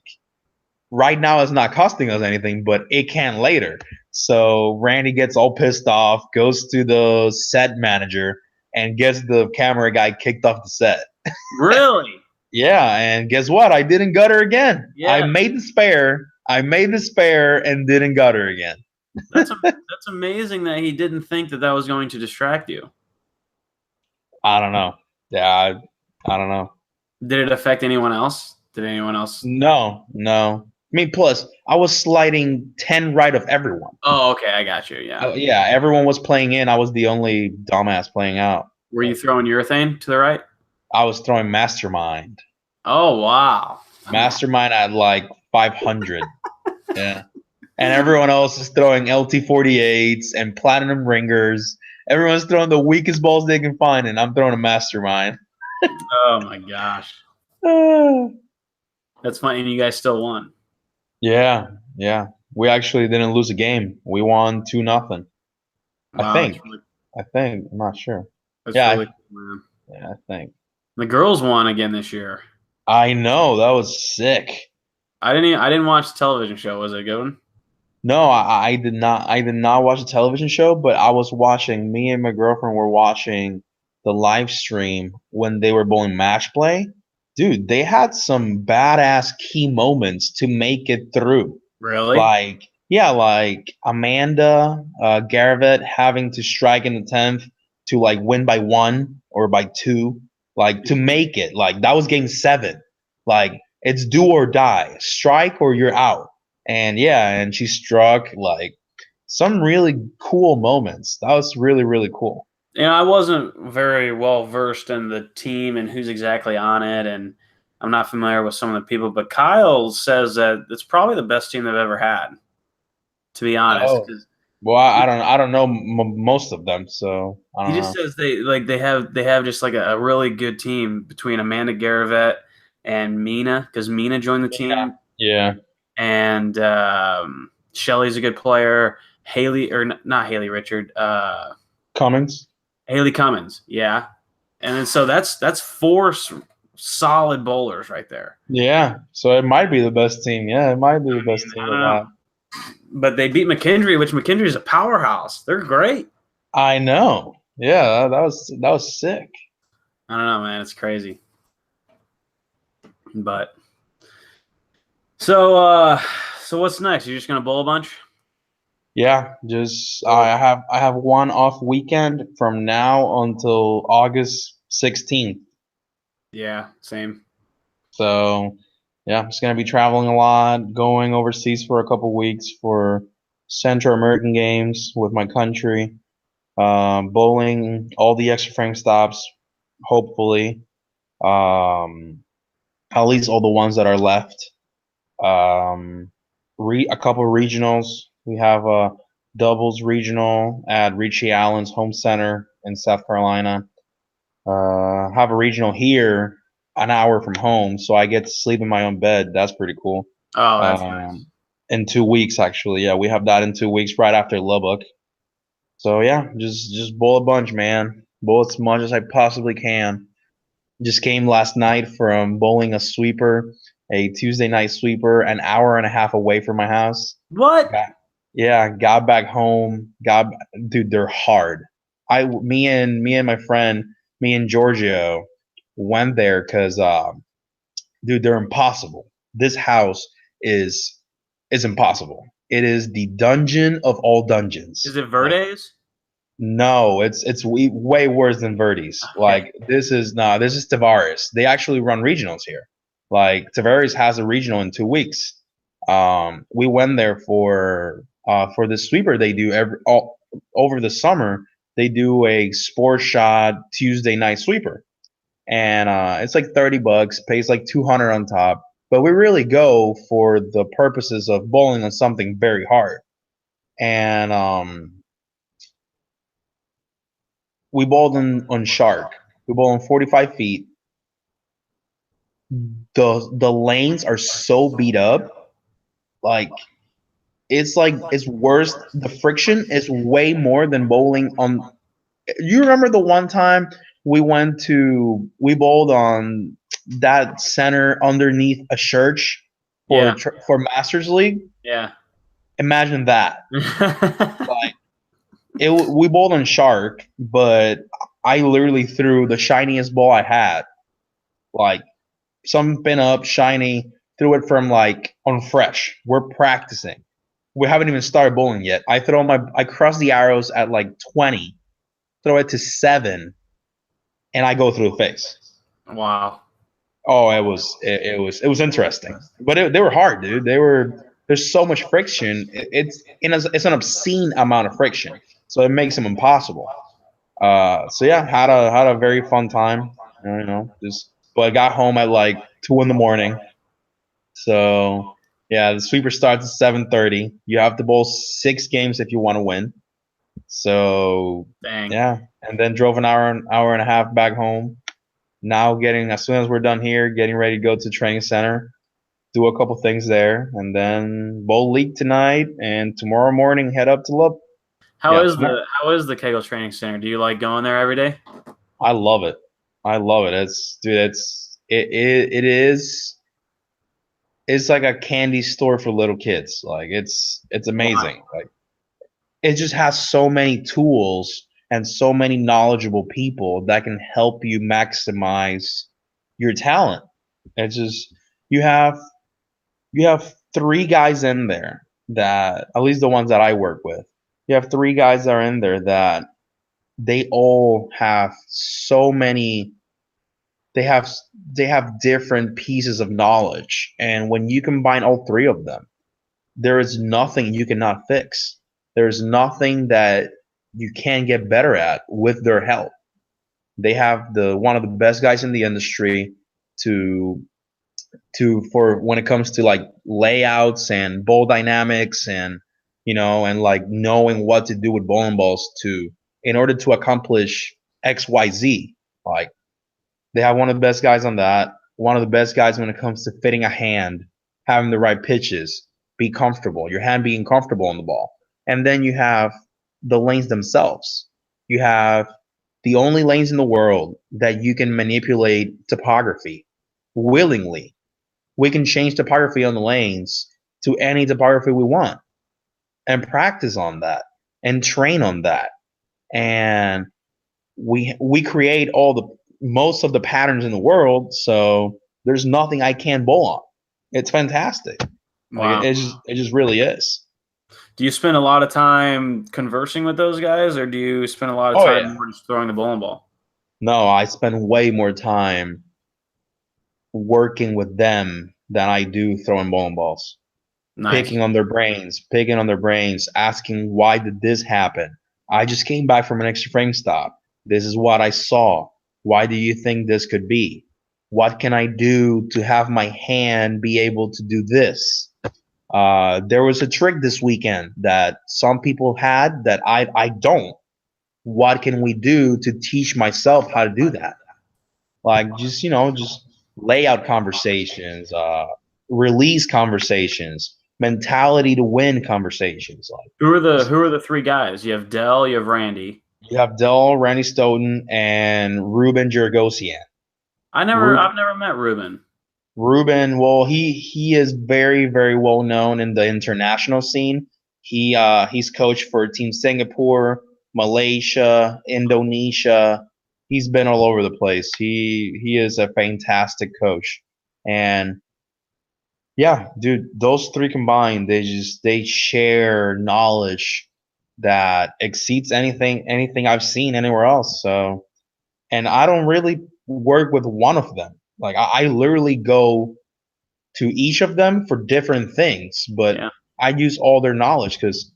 Speaker 2: right now it's not costing us anything, but it can later. So Randy gets all pissed off, goes to the set manager, and gets the camera guy kicked off the set.
Speaker 1: Really?
Speaker 2: Yeah, and guess what? I didn't gutter again. Yeah. I made the spare and didn't gutter again.
Speaker 1: That's amazing that he didn't think that was going to distract you.
Speaker 2: I don't know. Yeah, I don't know.
Speaker 1: Did it affect anyone else? Did anyone else?
Speaker 2: No. I mean, plus, I was sliding 10 right of everyone.
Speaker 1: Oh, okay. I got you. Yeah.
Speaker 2: Yeah, everyone was playing in. I was the only dumbass playing out.
Speaker 1: Were you throwing urethane to the right?
Speaker 2: I was throwing Mastermind.
Speaker 1: Oh, wow.
Speaker 2: Mastermind at like 500. Yeah. And everyone else is throwing LT48s and Platinum Ringers. Everyone's throwing the weakest balls they can find, and I'm throwing a Mastermind.
Speaker 1: Oh, my gosh. That's funny. And you guys still won.
Speaker 2: Yeah. We actually didn't lose a game. We won 2-0. Wow, I think. I'm not sure.
Speaker 1: That's really cool, man.
Speaker 2: Yeah, I think.
Speaker 1: The girls won again this year.
Speaker 2: I know, that was sick.
Speaker 1: I didn't watch the television show. Was it a good one?
Speaker 2: No, I did not. I did not watch a television show, but I was watching. Me and my girlfriend were watching the live stream when they were bowling match play. Dude, they had some badass key moments to make it through.
Speaker 1: Really?
Speaker 2: Like, yeah, like Amanda Garavet having to strike in the 10th to like win by 1 or by 2, like to make it. Like that was game 7. Like it's do or die, strike or you're out. And yeah, and she struck like some really cool moments. That was really, really cool.
Speaker 1: I wasn't very well versed in the team and who's exactly on it, and I'm not familiar with some of the people. But Kyle says that it's probably the best team they've ever had, to be honest.
Speaker 2: Oh,
Speaker 1: 'Cause
Speaker 2: well, I don't know most of them, so I
Speaker 1: he
Speaker 2: don't
Speaker 1: just
Speaker 2: know.
Speaker 1: says they have just like a really good team between Amanda Garavet and Mina, because Mina joined the
Speaker 2: Yeah.
Speaker 1: team,
Speaker 2: Yeah.
Speaker 1: and Shelly's a good player. Haley, or not Haley Richard,
Speaker 2: Cummings.
Speaker 1: Haley Cummins, yeah. And then so that's four solid bowlers right there.
Speaker 2: Yeah, so it might be the best team. Yeah, it might be the best team
Speaker 1: I
Speaker 2: of
Speaker 1: don't
Speaker 2: that.
Speaker 1: know, but they beat McKendree, which McKendree is a powerhouse. They're great.
Speaker 2: I know. Yeah, that was sick.
Speaker 1: I don't know, man. It's crazy. But so what's next? You're just gonna bowl a bunch?
Speaker 2: Yeah, just
Speaker 1: Or
Speaker 2: I have one off weekend from now until August 16th.
Speaker 1: yeah, same.
Speaker 2: So yeah, I'm just gonna be traveling a lot, going overseas for a couple weeks for Central American games with my country. Bowling all the extra frame stops, hopefully. Um, at least all the ones that are left. Um, a couple regionals. We have a doubles regional at Richie Allen's home center in South Carolina. Have a regional here, an hour from home, so I get to sleep in my own bed. That's pretty cool.
Speaker 1: Oh, that's nice.
Speaker 2: Um, in 2 weeks, actually, yeah, we have that in 2 weeks, right after Lubbock. So yeah, just bowl a bunch, man. Bowl as much as I possibly can. Just came last night from bowling a sweeper, a Tuesday night sweeper, an hour and a half away from my house.
Speaker 1: What?
Speaker 2: Got, yeah, got back home. Dude, they're hard. Me and my friend, me and Giorgio went there because, dude, they're impossible. This house is is impossible. It is the dungeon of all dungeons.
Speaker 1: Is it
Speaker 2: Like,
Speaker 1: Verdes?
Speaker 2: no, it's way worse than Verdes.
Speaker 1: Okay.
Speaker 2: Like this is Tavares. They actually run regionals here. Like Tavares has a regional in 2 weeks. We went there for the sweeper. They do over the summer. They do a sports shot Tuesday night sweeper, and it's like $30, pays like 200 on top. But we really go for the purposes of bowling on something very hard, and we bowled on shark. We bowled on 45 feet. The lanes are so beat up, like it's worse. The friction is way more than bowling on. You remember the one time we bowled on that center underneath a church
Speaker 1: Yeah.
Speaker 2: for Masters League?
Speaker 1: Yeah.
Speaker 2: Imagine that. Like we bowled on shark, but I literally threw the shiniest ball I had. Like some pin up, shiny, threw it from like on fresh. We're practicing. We haven't even started bowling yet. I cross the arrows at like 20, throw it to 7, and I go through the face.
Speaker 1: Wow.
Speaker 2: Oh, it was interesting, but they were hard, dude. There's so much friction. It's an obscene amount of friction, so it makes them impossible. So yeah, had a very fun time. You know, just but I got home at like 2 in the morning. So yeah, the sweeper starts at 7:30. You have to bowl 6 games if you want to win. So
Speaker 1: Dang.
Speaker 2: yeah, and then drove an hour and a half back home. Now getting as soon as we're done here, getting ready to go to the training center, do a couple things there, and then bowl league tonight, and tomorrow morning head up to Lub. Yeah, tomorrow.
Speaker 1: How is the Kegel Training Center? Do you like going there every day?
Speaker 2: I love it. I love it. It is. It's like a candy store for little kids. Like it's
Speaker 1: Wow.
Speaker 2: amazing. Like it just has so many tools and so many knowledgeable people that can help you maximize your talent. It's just you have you have three guys in there that, at least the ones that I work with, you have three guys that are in there that they all have so many they have they have different pieces of knowledge, and when you combine all three of them, there is nothing you cannot fix. There's nothing that you can get better at with their help. They have the one of the best guys in the industry to for when it comes to like layouts and ball dynamics, and and like knowing what to do with bowling balls to in order to accomplish XYZ. Like they have one of the best guys on that, one of the best guys when it comes to fitting a hand, having the right pitches, be comfortable, your hand being comfortable on the ball. And then you have the lanes themselves. You have the only lanes in the world that you can manipulate topography willingly. We can change topography on the lanes to any topography we want and practice on that and train on that. And we create all the most of the patterns in the world, so there's nothing I can't bowl on. It's fantastic. Like
Speaker 1: Wow.
Speaker 2: it just really is.
Speaker 1: Do you spend a lot of time conversing with those guys, or do you spend a lot of
Speaker 2: Oh
Speaker 1: time
Speaker 2: yeah.
Speaker 1: more just throwing the bowling ball?
Speaker 2: No, I spend way more time working with them than I do throwing bowling balls.
Speaker 1: Nice.
Speaker 2: Picking on their brains, asking why did this happen? I just came back from an extra frame stop. This is what I saw. Why do you think this could be? What can I do to have my hand be able to do this? There was a trick this weekend that some people had that I don't. What can we do to teach myself how to do that? Like just layout conversations, release conversations, mentality to win conversations. Like
Speaker 1: Who are the three guys? You have Dell, you have Randy.
Speaker 2: you have Dell, Randy Stoughton, and Ruben Jergosian.
Speaker 1: I've never met Ruben.
Speaker 2: Ruben, well, he is very well known in the international scene. He's coached for Team Singapore, Malaysia, Indonesia. He's been all over the place. He is a fantastic coach, and yeah, dude, those three combined, they share knowledge that exceeds anything I've seen anywhere else. So, and I don't really work with one of them. Like I literally go to each of them for different things, but
Speaker 1: Yeah.
Speaker 2: I use all their knowledge because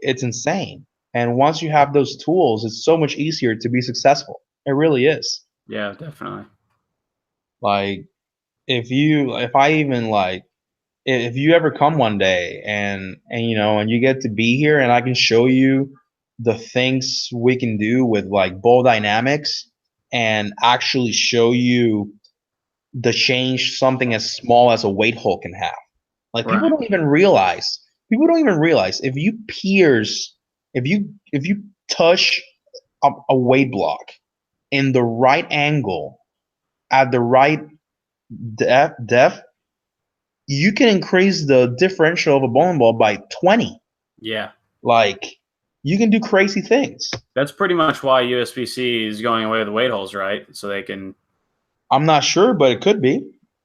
Speaker 2: it's insane. And once you have those tools, it's so much easier to be successful. It really is.
Speaker 1: Yeah, definitely.
Speaker 2: Like if I even like if you ever come one day and and you get to be here and I can show you the things we can do with like ball dynamics and actually show you the change something as small as a weight hole can have. Like
Speaker 1: Right.
Speaker 2: people don't even realize if you pierce, if you touch a weight block in the right angle at the right depth, you can increase the differential of a bowling ball by 20.
Speaker 1: Yeah.
Speaker 2: Like you can do crazy things.
Speaker 1: That's pretty much why USBC is going away with the weight holes, right? So they can.
Speaker 2: I'm not sure, but it could be.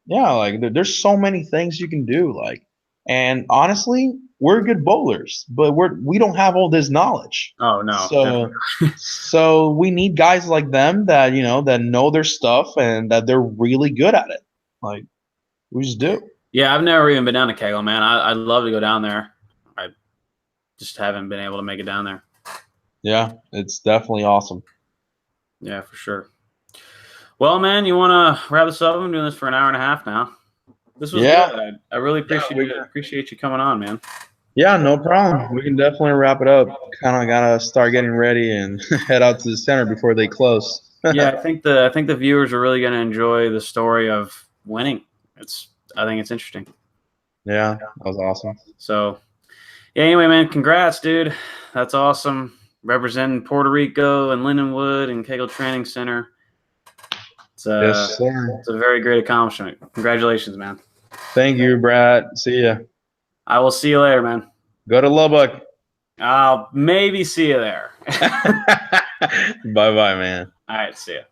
Speaker 2: Yeah, like there's so many things you can do. Like, and honestly, we're good bowlers, but we don't have all this knowledge.
Speaker 1: Oh no,
Speaker 2: So,
Speaker 1: definitely.
Speaker 2: so we need guys like them that that know their stuff and that they're really good at it. Like we just do.
Speaker 1: Yeah, I've never even been down to Kegel, man. I'd love to go down there. I just haven't been able to make it down there.
Speaker 2: Yeah, it's definitely awesome.
Speaker 1: Yeah, for sure. Well, man, you want to wrap this up? I'm doing this for an hour and a half now. This was
Speaker 2: Yeah,
Speaker 1: good. I really appreciate you coming on, man.
Speaker 2: yeah, no problem. We can definitely wrap it up. Kind of gotta start getting ready and head out to the center before they close.
Speaker 1: Yeah, I think the viewers are really going to enjoy the story of winning. I think it's interesting.
Speaker 2: Yeah, that was awesome.
Speaker 1: So, yeah. Anyway, man, congrats, dude. That's awesome. Representing Puerto Rico and Lindenwood and Kegel Training Center.
Speaker 2: Yes, sir.
Speaker 1: It's a very great accomplishment. Congratulations, man.
Speaker 2: Thank you, Brad. See ya.
Speaker 1: I will see you later, man.
Speaker 2: Go to Lubbock.
Speaker 1: I'll maybe see you there.
Speaker 2: Bye-bye, man.
Speaker 1: All right, see ya.